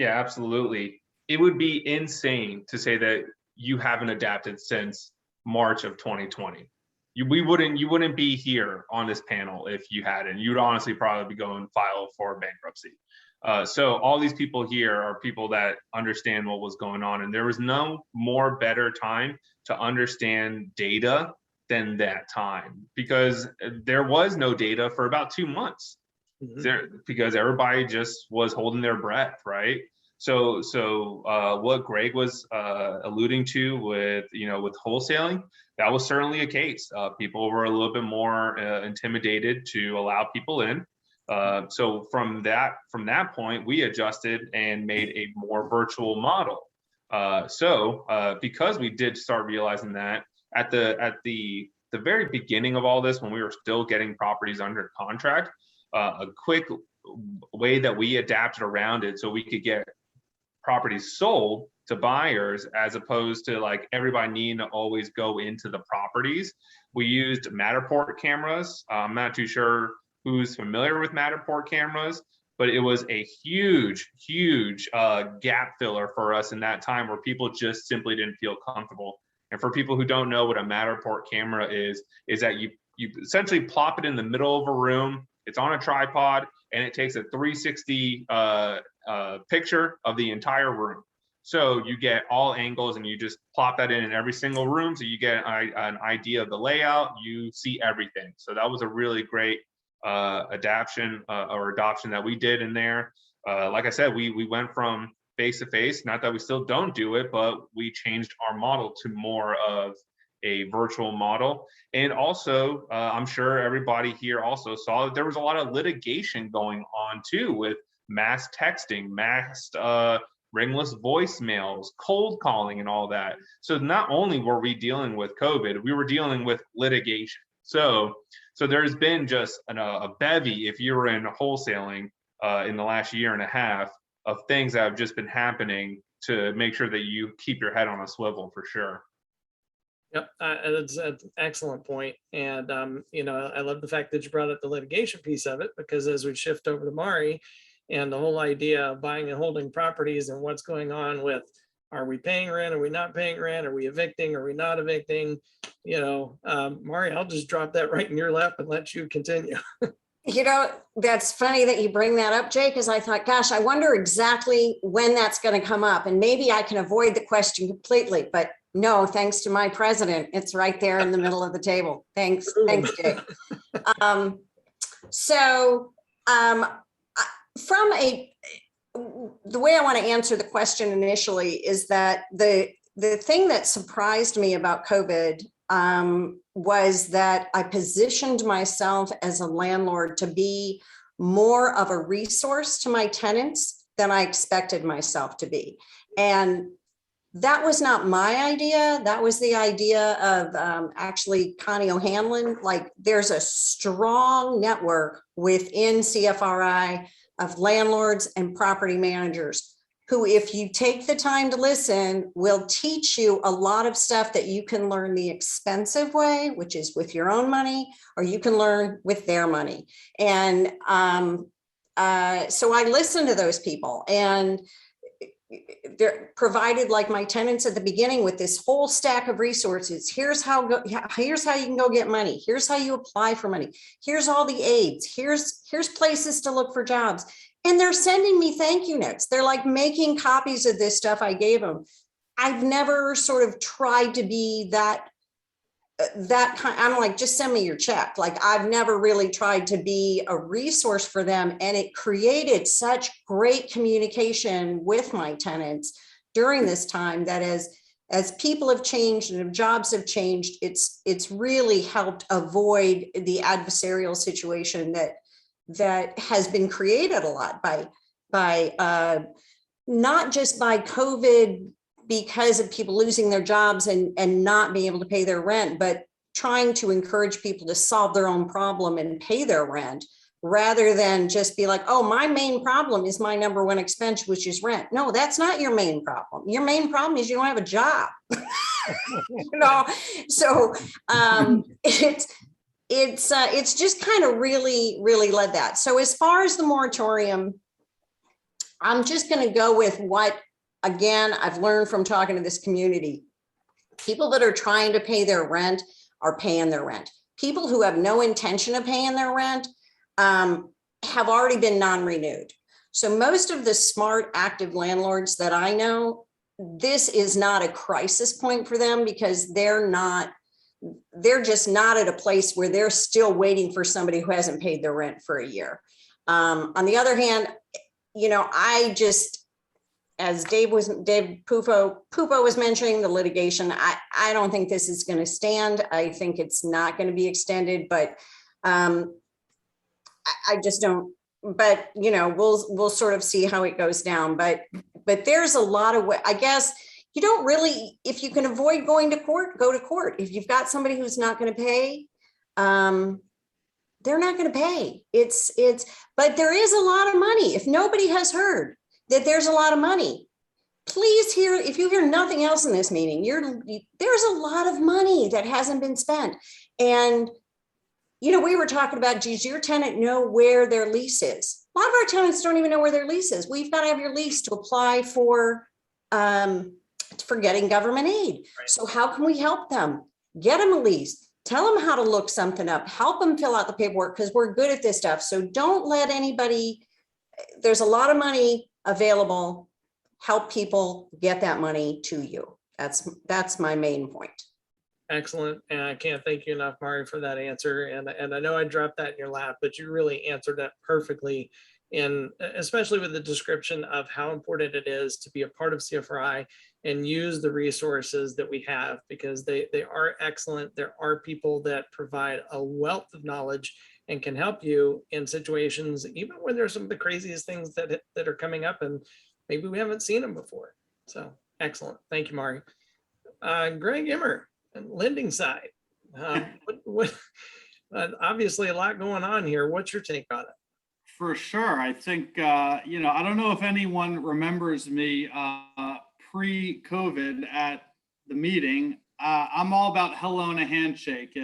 Yeah, absolutely. It would be insane to say that you haven't adapted since March of 2020. You wouldn't be here on this panel if you hadn't. You'd honestly probably be going file for bankruptcy. So all these people here are people that understand what was going on, and there was no more better time to understand data than that time, because there was no data for about 2 months. Because everybody just was holding their breath, right? So what Greg was alluding to with wholesaling, that was certainly a case. People were a little bit more intimidated to allow people in. So from that point, we adjusted and made a more virtual model. Because we did start realizing that at the very beginning of all this, when we were still getting properties under contract, a quick way that we adapted around it so we could get properties sold to buyers, as opposed to like everybody needing to always go into the properties. We used Matterport cameras. I'm not too sure who's familiar with Matterport cameras, but it was a huge gap filler for us in that time where people just simply didn't feel comfortable. And for people who don't know what a Matterport camera is that you essentially plop it in the middle of a room. It's on a tripod, and it takes a 360 picture of the entire room. So you get all angles, and you just plop that in every single room. So you get an idea of the layout. You see everything. So that was a really great adaption that we did in there. Like I said, we went from face-to-face. Not that we still don't do it, but we changed our model to more of a virtual model. And also, I'm sure everybody here also saw that there was a lot of litigation going on too, with mass texting, masked ringless voicemails, cold calling, and all that. So not only were we dealing with COVID, we were dealing with litigation. So there's been just a bevy, if you were in wholesaling in the last year and a half, of things that have just been happening to make sure that you keep your head on a swivel for sure. Yep, that's an excellent point. And, I love the fact that you brought up the litigation piece of it, because as we shift over to Mari, And the whole idea of buying and holding properties and what's going on with, are we paying rent? Are we not paying rent? Are we evicting? Are we not evicting? You know, Mari, I'll just drop that right in your lap and let you continue. You know, that's funny that you bring that up, Jay, because I thought, gosh, I wonder exactly when that's going to come up. And maybe I can avoid the question completely, but no, thanks to my president, it's right there in the middle of the table. Thanks, Jay. The way I want to answer the question initially is that the thing that surprised me about COVID was that I positioned myself as a landlord to be more of a resource to my tenants than I expected myself to be. And that was not my idea. That was the idea of actually Connie O'Hanlon. Like, there's a strong network within CFRI of landlords and property managers who, if you take the time to listen, will teach you a lot of stuff that you can learn the expensive way, which is with your own money, or you can learn with their money. And so I listened to those people, and they're provided, like my tenants at the beginning, with this whole stack of resources. Here's how you can go get money. Here's how you apply for money. Here's all the aids. Here's places to look for jobs. And they're sending me thank you notes. They're like making copies of this stuff I gave them. I've never sort of tried to be that kind. I'm like, just send me your check. Like, I've never really tried to be a resource for them. And it created such great communication with my tenants during this time that as people have changed and jobs have changed, it's really helped avoid the adversarial situation that has been created a lot by not just by COVID, because of people losing their jobs and not being able to pay their rent, but trying to encourage people to solve their own problem and pay their rent, rather than just be like, oh, my main problem is my number one expense, which is rent. No, that's not your main problem. Your main problem is you don't have a job. You know, so it's just kind of really led that. So as far as the moratorium, I'm just going to go with what, again, I've learned from talking to this community. People that are trying to pay their rent are paying their rent. People who have no intention of paying their rent have already been non-renewed. So most of the smart, active landlords that I know, this is not a crisis point for them, because they're just not at a place where they're still waiting for somebody who hasn't paid their rent for a year. On the other hand, you know, I just, as Dave Pupo was mentioning, the litigation, I don't think this is going to stand. I think it's not going to be extended, but I just don't. But you know, we'll sort of see how it goes down. But there's a lot of, I guess, you don't really, if you can avoid going to court, go to court. If you've got somebody who's not going to pay, they're not going to pay. But there is a lot of money. If nobody has heard that there's a lot of money, please hear, if you hear nothing else in this meeting, there's a lot of money that hasn't been spent. And, you know, we were talking about, does your tenant know where their lease is? A lot of our tenants don't even know where their lease is. We've got to have your lease to apply for getting government aid. Right. So how can we help them? Get them a lease. Tell them how to look something up. Help them fill out the paperwork, because we're good at this stuff. So don't let anybody, there's a lot of money available. Help people get that money to you. That's my main point. Excellent. And I can't thank you enough, Mari, for that answer. And I know I dropped that in your lap, but you really answered that perfectly. And especially with the description of how important it is to be a part of CFRI and use the resources that we have, because they are excellent. There are people that provide a wealth of knowledge and can help you in situations, even when there's some of the craziest things that are coming up and maybe we haven't seen them before. So excellent. Thank you, Mari. Greg Immer, lending side. Obviously a lot going on here. What's your take on it? For sure. I think, you know, I don't know if anyone remembers me pre-COVID at the meeting. I'm all about hello and a handshake.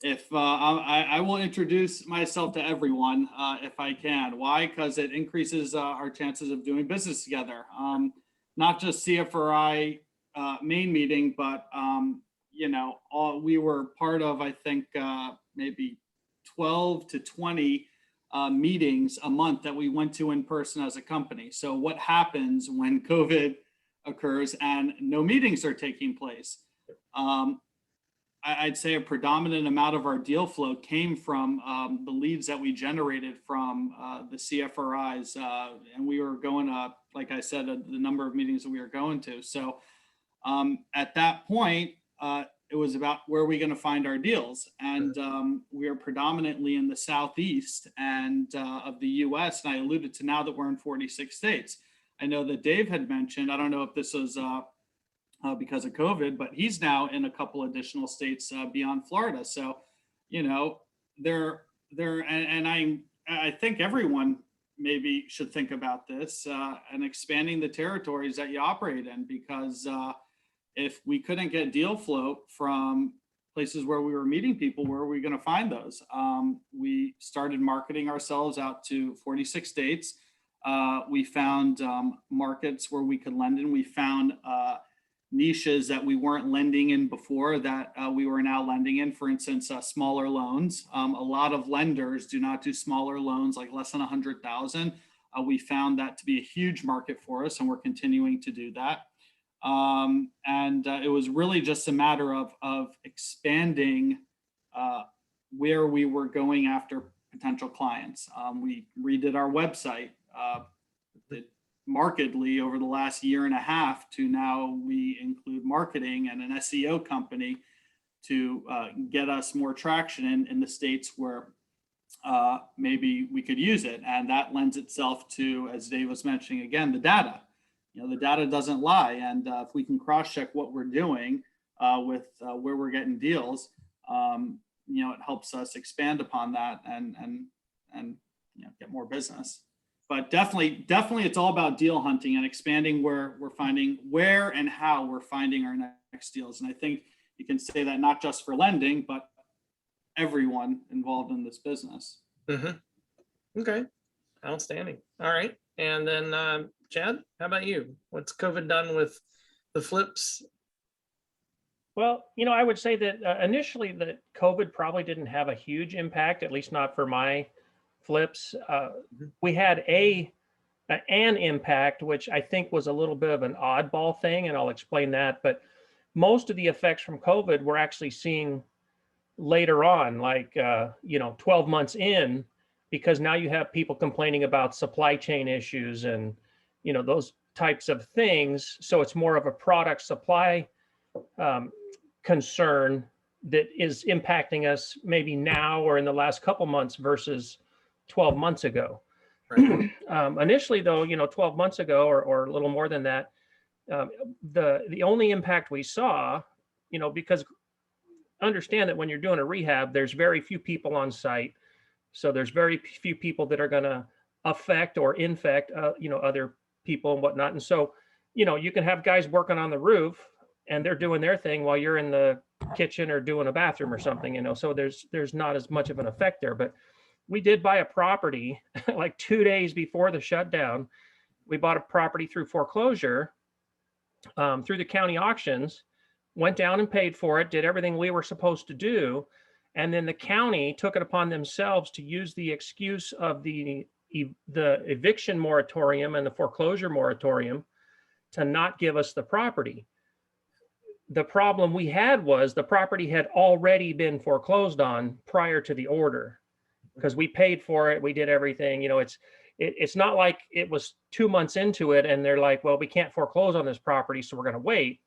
if I will introduce myself to everyone if I can. Why? Because it increases our chances of doing business together. Not just CFRI main meeting, but we were part of, I think, maybe 12 to 20 meetings a month that we went to in person as a company. So what happens when COVID occurs and no meetings are taking place? I'd say a predominant amount of our deal flow came from the leads that we generated from the CFRIs. And we were going up, like I said, the number of meetings that we were going to. So at that point, it was about where are we going to find our deals? And we are predominantly in the Southeast and of the US. And I alluded to now that we're in 46 states. I know that Dave had mentioned, I don't know if this was because of COVID, but he's now in a couple additional states beyond Florida. So, I think everyone maybe should think about this and expanding the territories that you operate in, because if we couldn't get deal flow from places where we were meeting people, where are we going to find those? We started marketing ourselves out to 46 states. We found markets where we could lend in. We found niches that we weren't lending in before that we were now lending in. For instance, smaller loans. A lot of lenders do not do smaller loans, like less than 100,000. We found that to be a huge market for us, and we're continuing to do that. It was really just a matter of expanding where we were going after potential clients. We redid our website markedly over the last year and a half to now we include marketing and an SEO company to get us more traction in the states where maybe we could use it. And that lends itself to, as Dave was mentioning again, the data. The data doesn't lie. And if we can cross-check what we're doing with where we're getting deals, it helps us expand upon that and get more business. But definitely, it's all about deal hunting and expanding where and how we're finding our next deals. And I think you can say that not just for lending, but everyone involved in this business. Mm-hmm. Okay, outstanding. All right, and then Chad, how about you? What's COVID done with the flips? Well, I would say that initially that COVID probably didn't have a huge impact, at least not for my flips. We had an impact, which I think was a little bit of an oddball thing, and I'll explain that. But most of the effects from COVID we're actually seeing later on, like 12 months in, because now you have people complaining about supply chain issues and those types of things. So it's more of a product supply concern that is impacting us maybe now or in the last couple months versus 12 months ago. Right. Initially, though, 12 months ago or a little more than that, the only impact we saw, because understand that when you're doing a rehab, there's very few people on site. So there's very few people that are going to affect or infect, other people and whatnot. And so, you can have guys working on the roof and they're doing their thing while you're in the kitchen or doing a bathroom or something, so there's not as much of an effect there. But we did buy a property like 2 days before the shutdown. We bought a property through foreclosure, through the county auctions, went down and paid for it, did everything we were supposed to do. And then the county took it upon themselves to use the excuse of the eviction moratorium and the foreclosure moratorium to not give us the property. The problem we had was the property had already been foreclosed on prior to the order, because we paid for it. We did everything. It's not like it was 2 months into it and they're like, well, we can't foreclose on this property, so we're going to wait.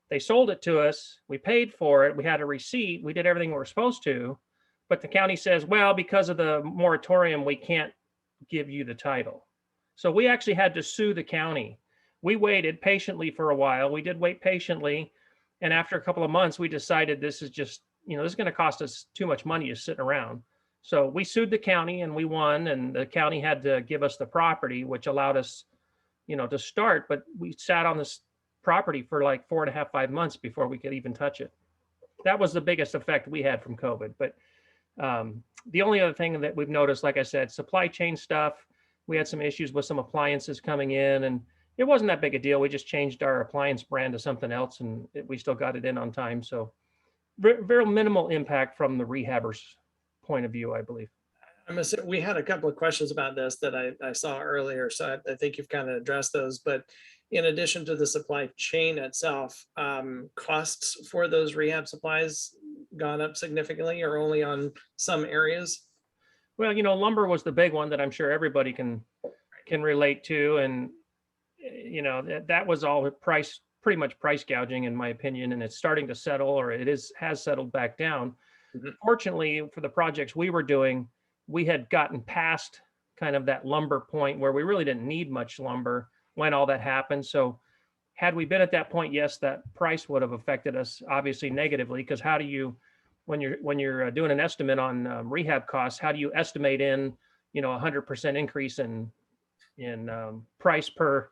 They sold it to us. We paid for it. We had a receipt. We did everything we were supposed to. But the county says, well, because of the moratorium, we can't give you the title. So we actually had to sue the county. We waited patiently for a while. We did wait patiently. And after a couple of months, we decided this is just, this is going to cost us too much money just sitting around. So we sued the county and we won, and the county had to give us the property, which allowed us, to start. But we sat on this property for like 4.5, 5 months before we could even touch it. that was the biggest effect we had from COVID. But the only other thing that we've noticed, like I said, supply chain stuff, we had some issues with some appliances coming in, and it wasn't that big a deal. We just changed our appliance brand to something else, and we still got it in on time. So very minimal impact from the rehabbers' point of view, I believe. We had a couple of questions about this that I saw earlier, so I think you've kind of addressed those. But in addition to the supply chain itself, costs for those rehab supplies gone up significantly, or only on some areas? Well, lumber was the big one that I'm sure everybody can relate to, and that was all pretty much price gouging, in my opinion, and it's starting to settle, or has settled back down. Mhm. Fortunately, for the projects we were doing, we had gotten past kind of that lumber point where we really didn't need much lumber when all that happened. So had we been at that point, yes, that price would have affected us obviously negatively, because how do you, when you're doing an estimate on rehab costs, how do you estimate in 100% increase in price per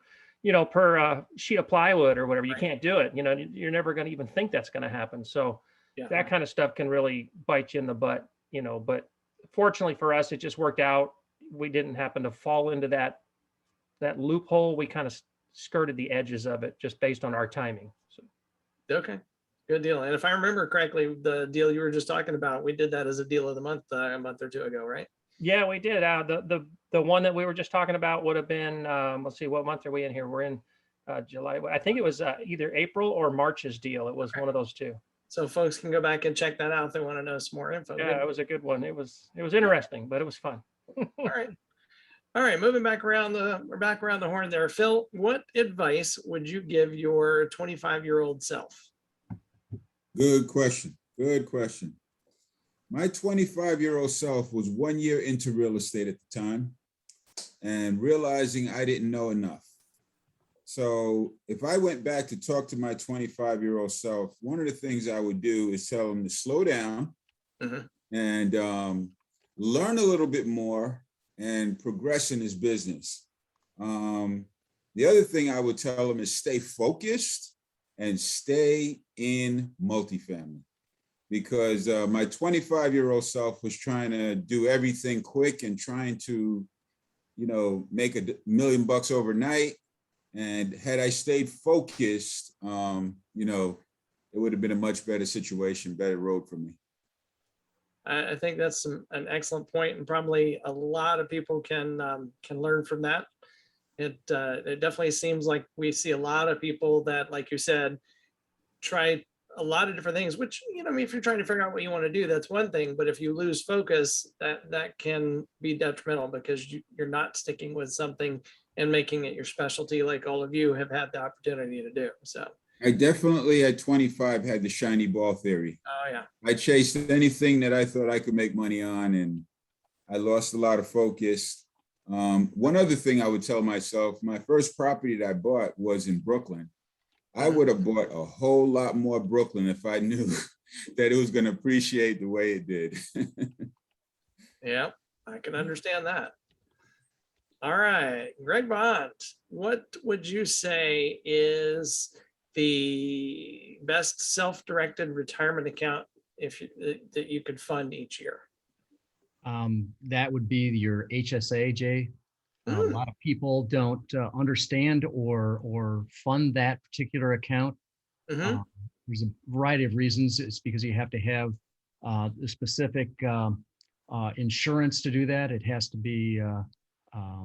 sheet of plywood or whatever? You can't do it. You're never going to even think that's going to happen. So Yeah. that kind of stuff can really bite you in the butt. But fortunately for us, it just worked out. We didn't happen to fall into that loophole. We kind of skirted the edges of it just based on our timing. So. Okay, good deal. And if I remember correctly, the deal you were just talking about, we did that as a deal of the month a month or two ago, right? Yeah, we did. The one that we were just talking about would have been, let's see, what month are we in here? We're in July. I think it was either April or March's deal. It was one of those two. So folks can go back and check that out if they want to know some more info. Yeah, it was a good one. It was interesting, but it was fun. All right, moving back around the horn there. Phil, what advice would you give your 25-year-old self? Good question. Good question. My 25-year-old self was 1 year into real estate at the time and realizing I didn't know enough. So if I went back to talk to my 25-year-old self, one of the things I would do is tell him to slow down and learn a little bit more and progress in his business. The other thing I would tell him is stay focused and stay in multifamily, because my 25-year-old self was trying to do everything quick and trying to, make $1 million overnight. And had I stayed focused, it would have been a much better situation, better road for me. I think that's an excellent point, and probably a lot of people can learn from that. It definitely seems like we see a lot of people that, like you said, try a lot of different things, which, if you're trying to figure out what you want to do, that's one thing. But if you lose focus, that can be detrimental, because you're not sticking with something and making it your specialty, like all of you have had the opportunity to do. So I definitely at 25 had the shiny ball theory. Oh yeah. I chased anything that I thought I could make money on, and I lost a lot of focus. One other thing I would tell myself, my first property that I bought was in Brooklyn. I would have bought a whole lot more Brooklyn if I knew that it was going to appreciate the way it did. Yeah, I can understand that. All right, Greg Bond, what would you say is the best self-directed retirement account that you could fund each year? That would be your HSA, Jay. A lot of people don't understand or fund that particular account. There's a variety of reasons. It's because you have to have the specific insurance to do that. It has to be, I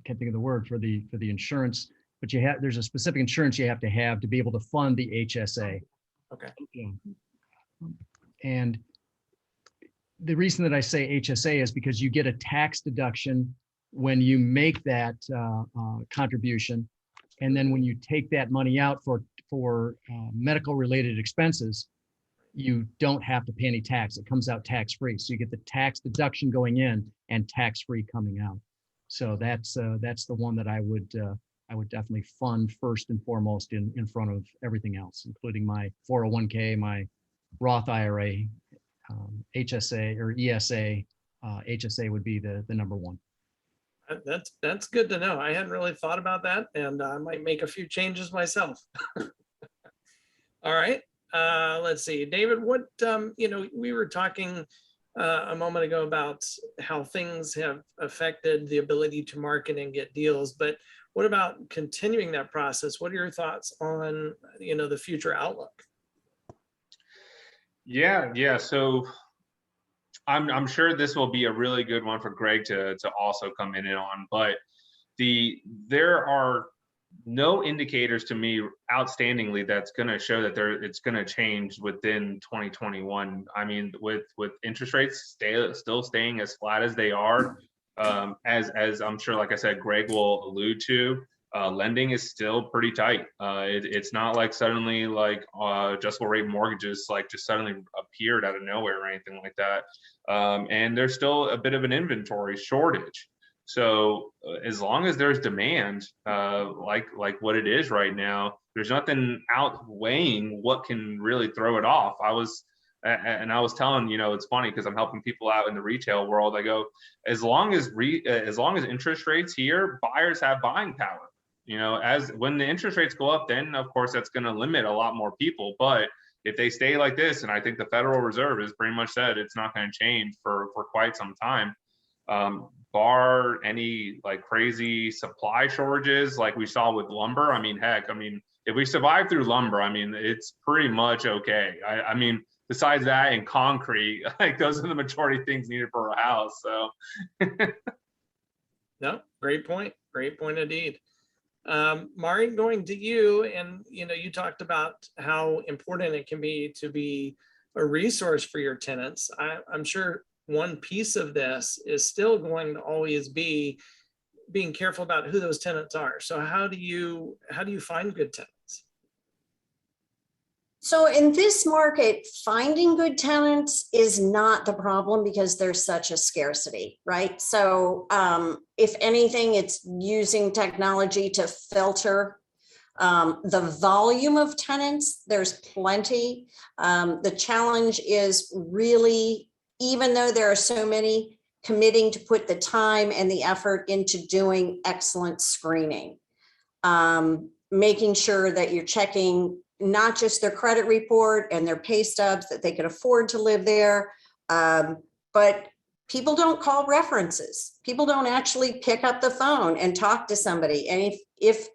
can't think of the word for the insurance, but there's a specific insurance you have to be able to fund the HSA. Okay. And the reason that I say HSA is because you get a tax deduction when you make that contribution. And then when you take that money out for medical related expenses, you don't have to pay any tax. It comes out tax free. So you get the tax deduction going in and tax free coming out. So that's the one that I would definitely fund first and foremost in front of everything else, including my 401k, my Roth IRA, HSA or ESA. HSA would be the number one. That's good to know. I hadn't really thought about that, and I might make a few changes myself. All right. Let's see, David, what, we were talking a moment ago about how things have affected the ability to market and get deals, but what about continuing that process? What are your thoughts on, the future outlook? Yeah. So I'm sure this will be a really good one for Greg to also come in on, but there are no indicators to me outstandingly that's going to show that it's going to change within 2021. I mean, with interest rates still staying as flat as they are, as I'm sure, like I said, Greg will allude to, lending is still pretty tight. It's not like suddenly like adjustable rate mortgages like just suddenly appeared out of nowhere or anything like that. And there's still a bit of an inventory shortage. So as long as there's demand, like what it is right now, there's nothing outweighing what can really throw it off. I was telling, it's funny because I'm helping people out in the retail world. I go, as long as interest rates here, buyers have buying power. As when the interest rates go up, then of course that's going to limit a lot more people. But if they stay like this, and I think the Federal Reserve has pretty much said it's not going to change for quite some time. Bar any like crazy supply shortages like we saw with lumber. I mean, heck, if we survive through lumber, it's pretty much okay. I mean, besides that and concrete, like those are the majority of things needed for a house. So No, great point indeed. Mari, going to you, and you talked about how important it can be to be a resource for your tenants. I'm sure one piece of this is still going to always be being careful about who those tenants are. So how do you find good tenants? So in this market, finding good tenants is not the problem because there's such a scarcity, right? So if anything, it's using technology to filter the volume of tenants. There's plenty. The challenge is really, even though there are so many, committing to put the time and the effort into doing excellent screening, making sure that you're checking not just their credit report and their pay stubs, that they can afford to live there, but people don't call references. People don't actually pick up the phone and talk to somebody. And if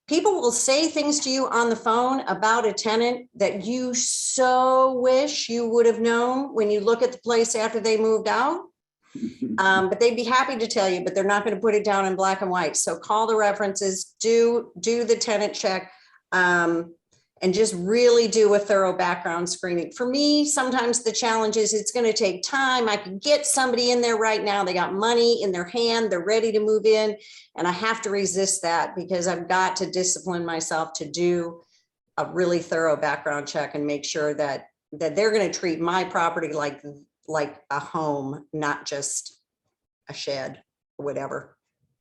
people will say things to you on the phone about a tenant that you so wish you would have known when you look at the place after they moved out. But they'd be happy to tell you, but they're not going to put it down in black and white. So call the references, do the tenant check, and just really do a thorough background screening. For me, sometimes the challenge is it's going to take time. I can get somebody in there right now. They got money in their hand. They're ready to move in. And I have to resist that because I've got to discipline myself to do a really thorough background check and make sure that they're going to treat my property like a home, not just a shed or whatever.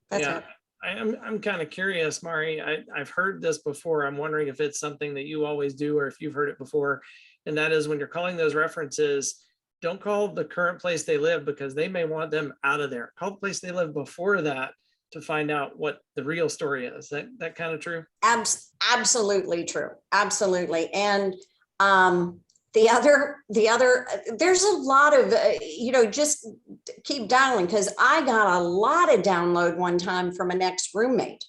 That's it. I'm kind of curious, Mari. I've heard this before. I'm wondering if it's something that you always do or if you've heard it before. And that is when you're calling those references, don't call the current place they live because they may want them out of there. Call the place they live before that to find out what the real story is. That kind of true? Absolutely true. Absolutely. And the other, there's a lot of, just keep dialing, because I got a lot of download one time from an ex-roommate.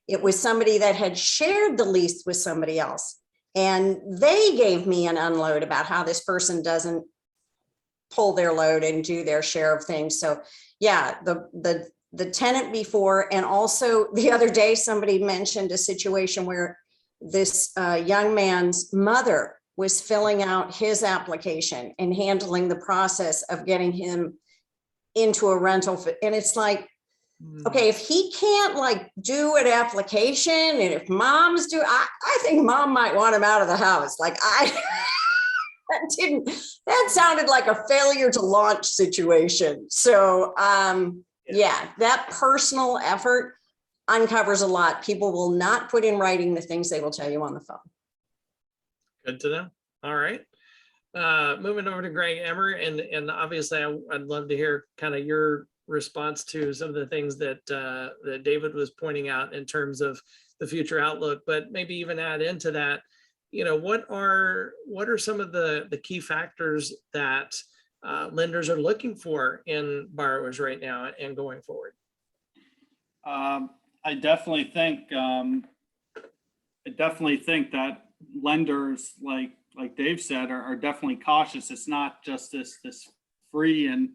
It was somebody that had shared the lease with somebody else. And they gave me an unload about how this person doesn't pull their load and do their share of things. So yeah, the tenant before, and also the other day, somebody mentioned a situation where this young man's mother was filling out his application and handling the process of getting him into a rental. And it's like, okay, if he can't do an application, and if moms do, I think mom might want him out of the house. That sounded like a failure to launch situation. So yeah, that personal effort uncovers a lot. People will not put in writing the things they will tell you on the phone. Good to know. All right. Moving over to Greg Emmer, and obviously I'd love to hear kind of your response to some of the things that that David was pointing out in terms of the future outlook, but maybe even add into that, what are some of the key factors that lenders are looking for in borrowers right now and going forward? I definitely think that lenders, like Dave said, are definitely cautious. It's not just this free and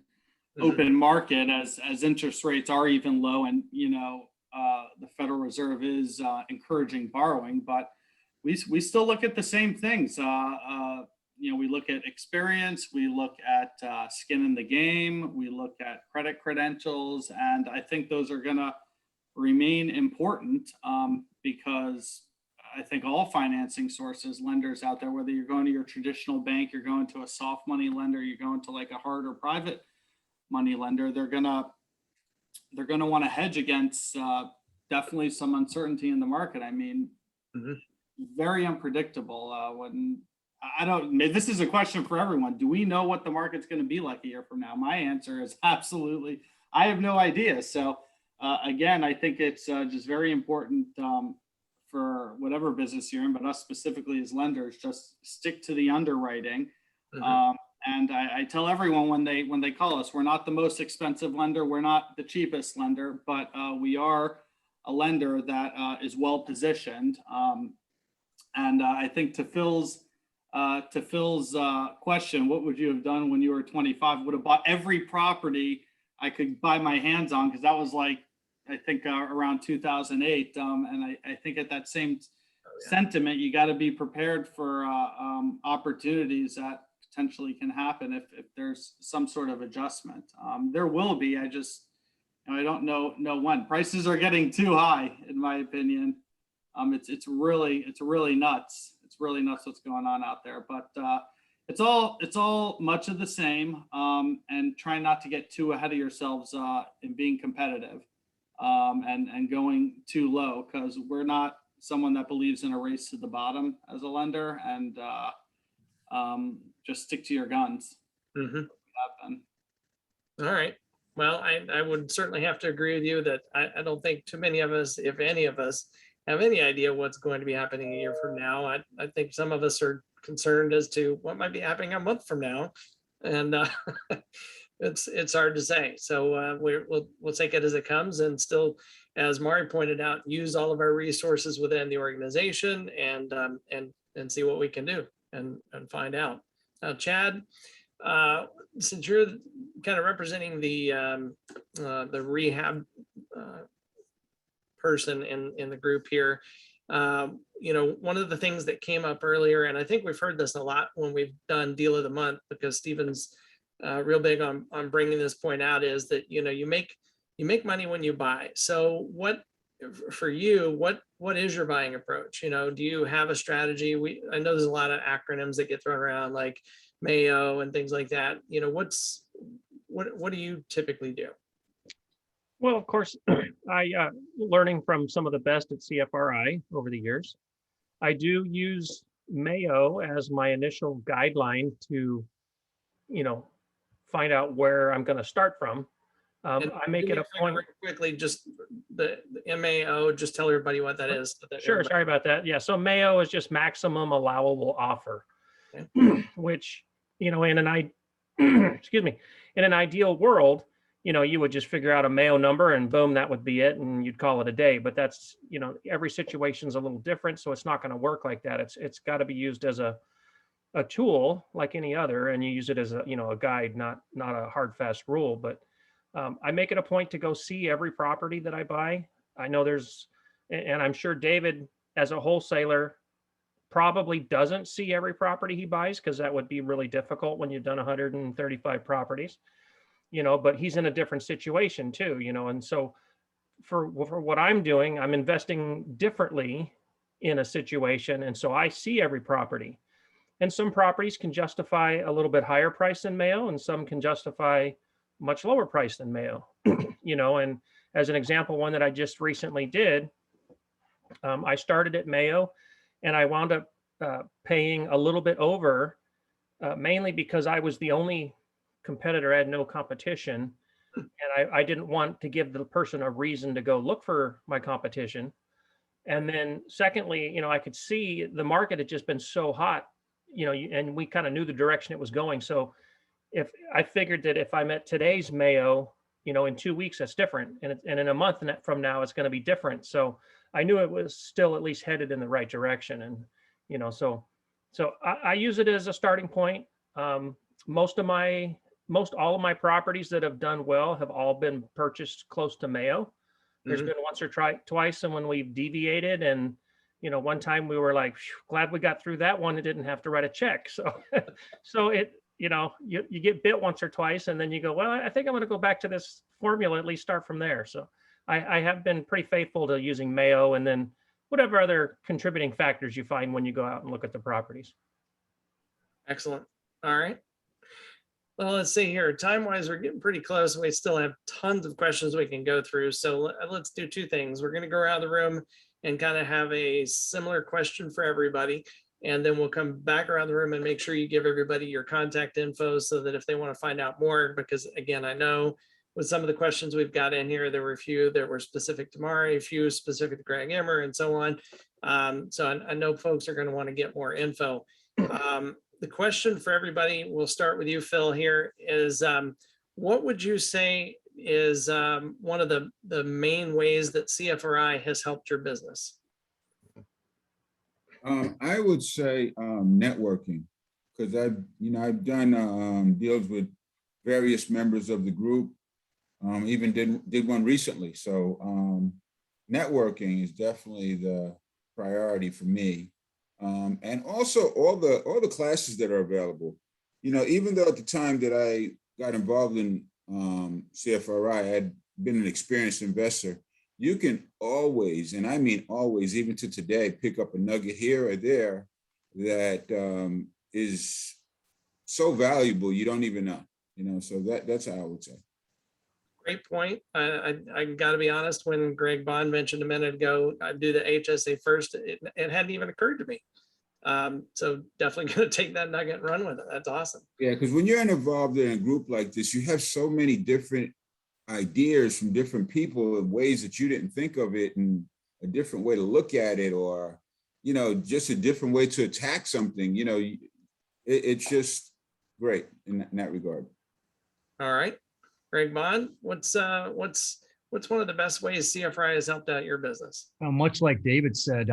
open market as interest rates are even low, and the Federal Reserve is encouraging borrowing, but we still look at the same things. We look at experience, we look at skin in the game, we look at credit credentials, and I think those are going to remain important because I think all financing sources, lenders out there, whether you're going to your traditional bank, you're going to a soft money lender, you're going to like a hard or private money lender, they're gonna want to hedge against definitely some uncertainty in the market. I mean, very unpredictable. This is a question for everyone. Do we know what the market's going to be like a year from now? My answer is absolutely, I have no idea. So again, I think it's just very important for whatever business you're in, but us specifically as lenders, just stick to the underwriting. And I tell everyone when they call us, we're not the most expensive lender, we're not the cheapest lender, but we are a lender that is well positioned. And I think to Phil's question, what would you have done when you were 25? Would have bought every property I could buy my hands on, because that was like, I think around 2008. And I think at that same sentiment, you got to be prepared for opportunities that potentially can happen if there's some sort of adjustment. There will be. I don't know when. Prices are getting too high, in my opinion. It's really nuts. It's really nuts what's going on out there. But it's all much of the same. And try not to get too ahead of yourselves in being competitive and going too low, because we're not someone that believes in a race to the bottom as a lender. And just stick to your guns. All right. Well, I would certainly have to agree with you that I don't think too many of us, if any of us, have any idea what's going to be happening a year from now. I think some of us are concerned as to what might be happening a month from now, and it's hard to say. So we'll take it as it comes, and still, as Mari pointed out, use all of our resources within the organization and see what we can do and find out. Now, Chad, since you're kind of representing the rehab person in the group here, one of the things that came up earlier, and I think we've heard this a lot when we've done Deal of the Month, because Stephen's real big on bringing this point out, is that you make money when you buy. So for you, what is your buying approach? Do you have a strategy? I know there's a lot of acronyms that get thrown around, like Mayo and things like that. What do you typically do? Well, of course, I learning from some of the best at CFRI over the years, I do use Mayo as my initial guideline to, find out where I'm going to start from. I make it a point. Quickly, just the MAO, just tell everybody what that is. Sure, sorry about that. Yeah, so Mayo is just maximum allowable offer, which, in an ideal world, you would just figure out a Mayo number and boom, that would be it, and you'd call it a day. But that's, every situation's a little different, so it's not going to work like that. It's got to be used as a tool like any other, and you use it as a guide, not a hard fast rule. But I make it a point to go see every property that I buy. I know and I'm sure David, as a wholesaler, probably doesn't see every property he buys, because that would be really difficult when you've done 135 properties, but he's in a different situation too, and so for what I'm doing, I'm investing differently in a situation. And so I see every property, and some properties can justify a little bit higher price than Mayo, and some can justify much lower price than Mayo, and as an example, one that I just recently did, I started at Mayo, and I wound up paying a little bit over, mainly because I was the only competitor. I had no competition, and I didn't want to give the person a reason to go look for my competition. And then secondly, I could see the market had just been so hot, and we kind of knew the direction it was going. So if I figured that if I'm at today's Mayo, in 2 weeks, that's different. And in a month from now, it's going to be different. So I knew it was still at least headed in the right direction. And, so I use it as a starting point. Most all of my properties that have done well have all been purchased close to Mayo. There's been once or twice, and when we've deviated, and one time we were like, glad we got through that one. It didn't have to write a check. So, so you get bit once or twice, and then you go, well, I think I'm going to go back to this formula, at least start from there. So I have been pretty faithful to using Mayo, and then whatever other contributing factors you find when you go out and look at the properties. Excellent. All right. Well, let's see here. Time-wise, we're getting pretty close. We still have tons of questions we can go through. So let's do two things. We're going to go around the room and kind of have a similar question for everybody. And then we'll come back around the room and make sure you give everybody your contact info so that if they want to find out more, because again, I know with some of the questions we've got in here, there were a few that were specific to Mari, a few specific to Greg Emmer, and so on. So I know folks are going to want to get more info. The question for everybody, we'll start with you, Phil, here is, what would you say is one of the main ways that CFRI has helped your business? I would say networking, because I've done deals with various members of the group, even did one recently. So networking is definitely the priority for me. And also all the classes that are available. Even though at the time that I got involved in CFRI, I had been an experienced investor. You can always, and I mean always, even to today, pick up a nugget here or there that is so valuable you don't even know. So that's how I would say. Great point. I got to be honest, when Greg Bond mentioned a minute ago, I do the HSA first, it hadn't even occurred to me. So definitely going to take that nugget and run with it. That's awesome. Yeah, because when you're involved in a group like this, you have so many different ideas from different people in ways that you didn't think of it, and a different way to look at it, or, just a different way to attack something. It's just great in that regard. All right. Greg Bond, what's one of the best ways CFRI has helped out your business? Much like David said,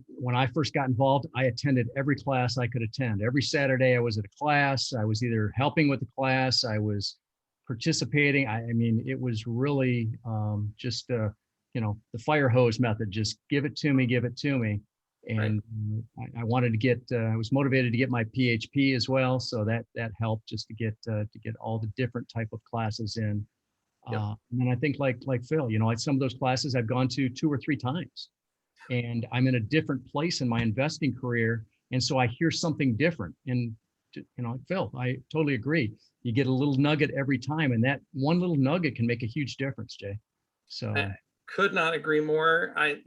when I first got involved, I attended every class I could attend. Every Saturday I was at a class. I was either helping with the class, I was participating. I mean, it was really just the fire hose method. Just give it to me, give it to me. And I wanted to get, I was motivated to get my PHP as well. So that helped just to get all the different type of classes in. Yep. And then I think like Phil, some of those classes I've gone to 2 or 3 times, and I'm in a different place in my investing career. And so I hear something different. And, Phil, I totally agree. You get a little nugget every time, and that one little nugget can make a huge difference, Jay. So I could not agree more. I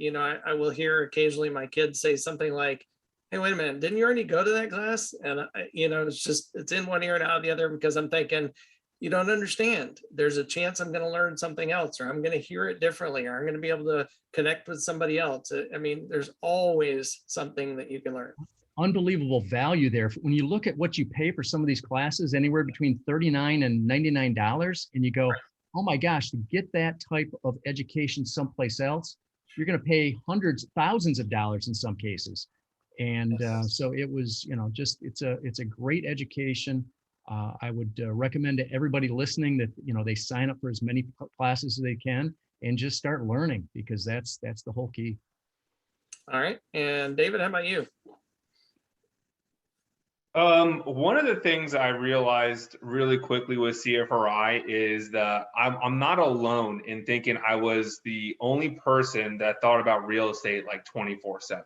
will hear occasionally my kids say something like, hey, wait a minute, didn't you already go to that class? And it's in one ear and out the other, because I'm thinking, you don't understand. There's a chance I'm going to learn something else, or I'm going to hear it differently, or I'm going to be able to connect with somebody else. I mean, there's always something that you can learn. Unbelievable value there. When you look at what you pay for some of these classes, anywhere between $39 and $99, and you go, oh my gosh, to get that type of education someplace else, you're going to pay hundreds, thousands of dollars in some cases. And so it was, it's a great education. I would recommend to everybody listening that, they sign up for as many classes as they can and just start learning, because that's the whole key. All right. And David, how about you? One of the things I realized really quickly with CFRI is that I'm not alone in thinking I was the only person that thought about real estate like 24/7.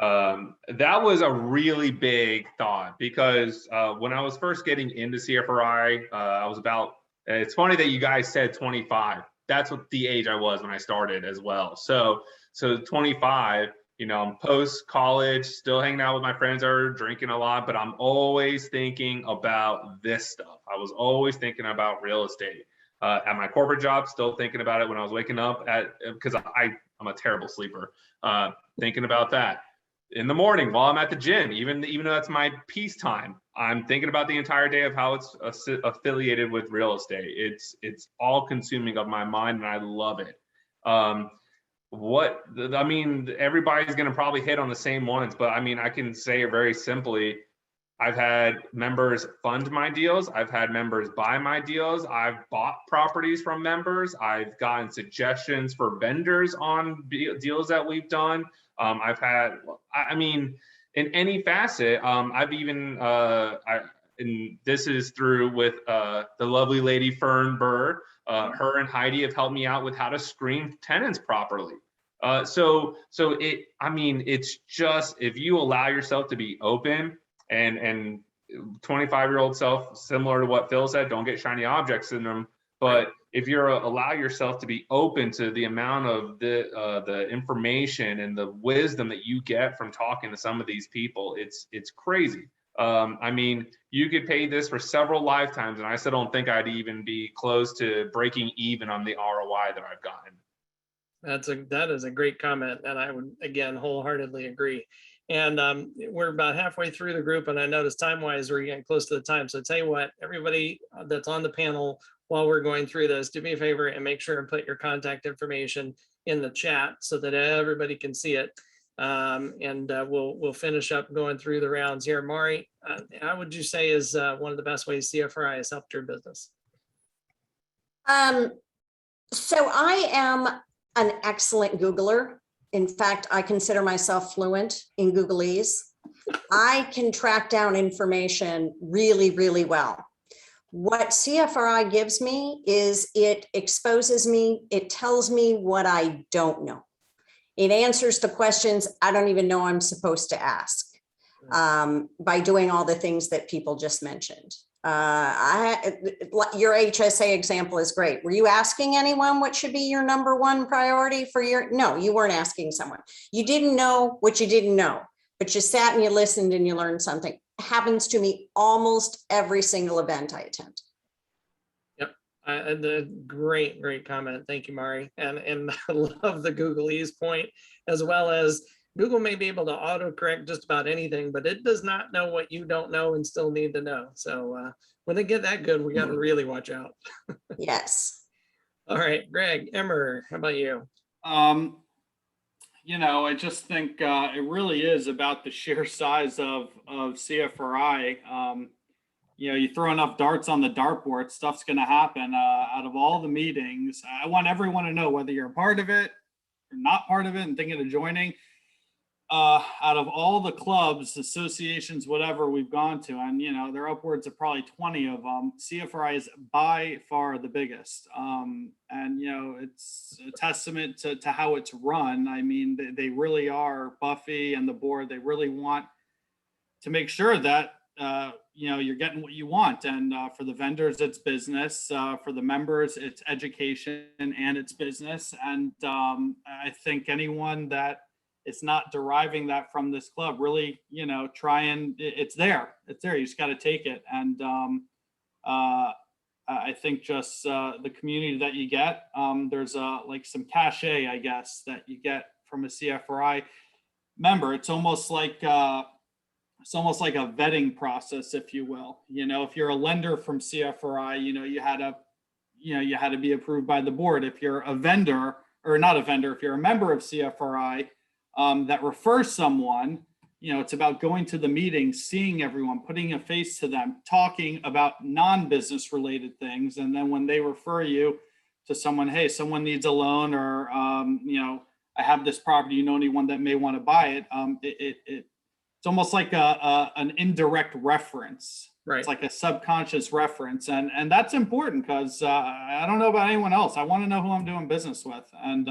That was a really big thought, because when I was first getting into CFRI, I was about, it's funny that you guys said 25. That's what the age I was when I started as well. So 25, I'm post college, still hanging out with my friends, are drinking a lot, but I'm always thinking about this stuff. I was always thinking about real estate. At my corporate job, still thinking about it when I was waking up, because I'm I'm a terrible sleeper. Thinking about that in the morning while I'm at the gym, even though that's my peace time, I'm thinking about the entire day of how it's affiliated with real estate. It's all consuming of my mind, and I love it. Everybody's going to probably hit on the same ones, but I mean, I can say it very simply. I've had members fund my deals. I've had members buy my deals. I've bought properties from members. I've gotten suggestions for vendors on deals that we've done. I've had, in any facet, I've even, and this is through with the lovely lady Fern Burr. Her and Heidi have helped me out with how to screen tenants properly. It's just, if you allow yourself to be open, and 25-year-old self, similar to what Phil said, don't get shiny object syndrome. But if you're allow yourself to be open to the amount of the information and the wisdom that you get from talking to some of these people, it's crazy. You could pay this for several lifetimes, and I still don't think I'd even be close to breaking even on the ROI that I've gotten. That is a great comment, and I would again wholeheartedly agree. And we're about halfway through the group, and I noticed time-wise we're getting close to the time. So tell you what, everybody that's on the panel, while we're going through this, do me a favor and make sure and put your contact information in the chat so that everybody can see it. We'll finish up going through the rounds here. Mari, how would you say is one of the best ways CFRI has helped your business? So I am an excellent Googler. In fact, I consider myself fluent in Googleese. I can track down information really, really well. What CFRI gives me is it exposes me, it tells me what I don't know. It answers the questions I don't even know I'm supposed to ask by doing all the things that people just mentioned. Your HSA example is great. Were you asking anyone what should be your number one priority for your, no, you weren't asking someone. You didn't know what you didn't know, but you sat and you listened and you learned something. It happens to me almost every single event I attend. Yep. Great comment. Thank you, Mari. And I love the Googleese point, as well as Google may be able to autocorrect just about anything, but it does not know what you don't know and still need to know. So when they get that good, we got to really watch out. Yes. All right, Greg, Emmer, how about you? I just think it really is about the sheer size of CFRI. You throw enough darts on the dartboard, stuff's going to happen. Out of all the meetings, I want everyone to know whether you're a part of it or not part of it and thinking of joining. Out of all the clubs, associations, whatever we've gone to, and there are upwards of probably 20 of them, CFRI is by far the biggest. It's a testament to how it's run. I mean, they really are, Buffy and the board, they really want to make sure that you're getting what you want. And for the vendors, it's business. For the members, it's education and it's business. And I think anyone that is not deriving that from this club, really, it's there. You just got to take it. And I think just the community that you get, there's like some cachet, I guess, that you get from a CFRI member. It's almost like a vetting process, if you will. If you're a lender from CFRI, you had to be approved by the board. If you're a vendor, or not a vendor, if you're a member of CFRI that refers someone, it's about going to the meeting, seeing everyone, putting a face to them, talking about non-business related things. And then when they refer you to someone, hey, someone needs a loan, or, I have this property, anyone that may want to buy it. It's almost like an indirect reference. Right. It's like a subconscious reference. And that's important because I don't know about anyone else. I want to know who I'm doing business with. And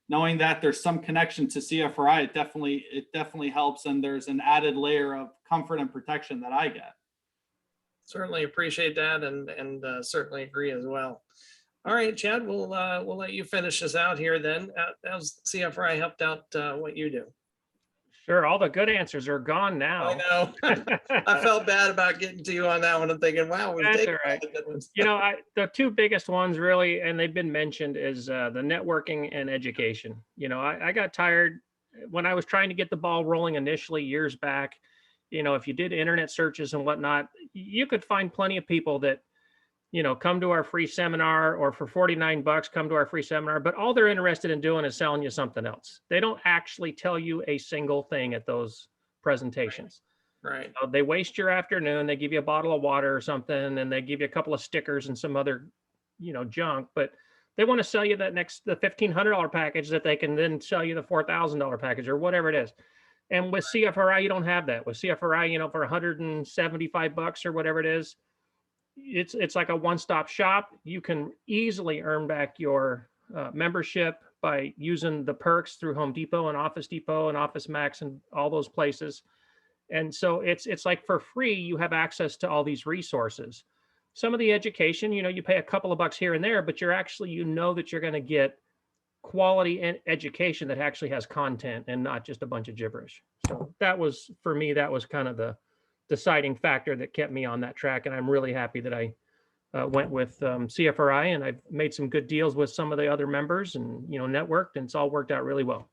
knowing that there's some connection to CFRI, it definitely helps. And there's an added layer of comfort and protection that I get. Certainly appreciate that, and certainly agree as well. All right, Chad, we'll let you finish this out here then. How's CFRI helped out what you do? Sure, all the good answers are gone now. I know. I felt bad about getting to you on that one. I'm thinking, wow, we've That's taken all all right. the good ones. You know, the two biggest ones really, and they've been mentioned, is the networking and education. You know, I got tired when I was trying to get the ball rolling initially years back. You know, if you did internet searches and whatnot, you could find plenty of people that, you know, come to our free seminar, or for $49, come to our free seminar, but all they're interested in doing is selling you something else. They don't actually tell you a single thing at those presentations. Right. They waste your afternoon. They give you a bottle of water or something, and they give you a couple of stickers and some other, you know, junk, but they want to sell you the $1,500 package that they can then sell you the $4,000 package or whatever it is. And with CFRI, you don't have that. With CFRI, you know, for $175 or whatever it is, it's like a one-stop shop. You can easily earn back your membership by using the perks through Home Depot and Office Depot and Office Max and all those places. And so it's like for free, you have access to all these resources. Some of the education, you know, you pay a couple of bucks here and there, but you're actually, you know, that you're going to get quality education that actually has content and not just a bunch of gibberish. So that was, for me, that was kind of the deciding factor that kept me on that track. And I'm really happy that I went with CFRI, and I've made some good deals with some of the other members and, you know, networked, and it's all worked out really well.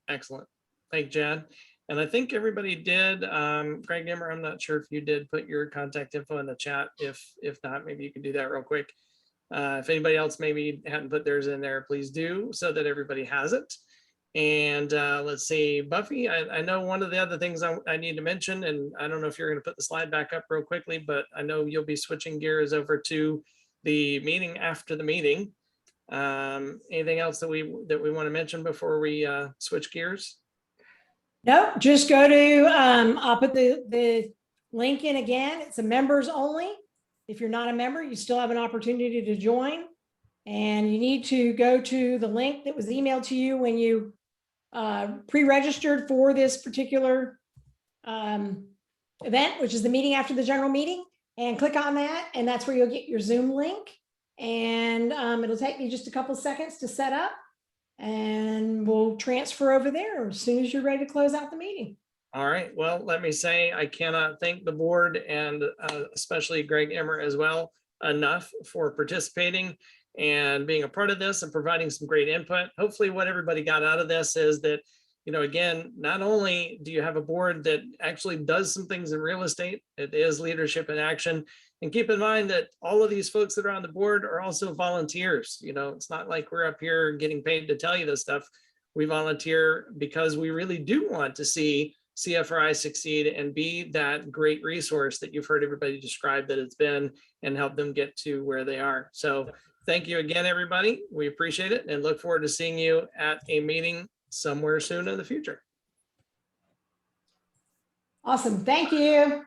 Excellent. Thank you, Jan. And I think everybody did. Greg Emmer, I'm not sure if you did put your contact info in the chat. If not, maybe you can do that real quick. If anybody else maybe hadn't put theirs in there, please do, so that everybody has it. And let's see, Buffy, I know one of the other things I need to mention, and I don't know if you're going to put the slide back up real quickly, but I know you'll be switching gears over to the meeting after the meeting. Anything else that we want to mention before we switch gears? Nope, just go to, I'll put the link in again. It's a members only. If you're not a member, you still have an opportunity to join. And you need to go to the link that was emailed to you when you pre-registered for this particular event, which is the meeting after the general meeting, and click on that. And that's where you'll get your Zoom link. And it'll take me just a couple seconds to set up, and we'll transfer over there as soon as you're ready to close out the meeting. All right. Well, let me say, I cannot thank the board, and especially Greg Emmer as well, enough for participating and being a part of this and providing some great input. Hopefully what everybody got out of this is that, you know, again, not only do you have a board that actually does some things in real estate, it is leadership in action. And keep in mind that all of these folks that are on the board are also volunteers. You know, it's not like we're up here getting paid to tell you this stuff. We volunteer because we really do want to see CFRI succeed and be that great resource that you've heard everybody describe that it's been, and help them get to where they are. So thank you again, everybody. We appreciate it and look forward to seeing you at a meeting somewhere soon in the future. Awesome. Thank you.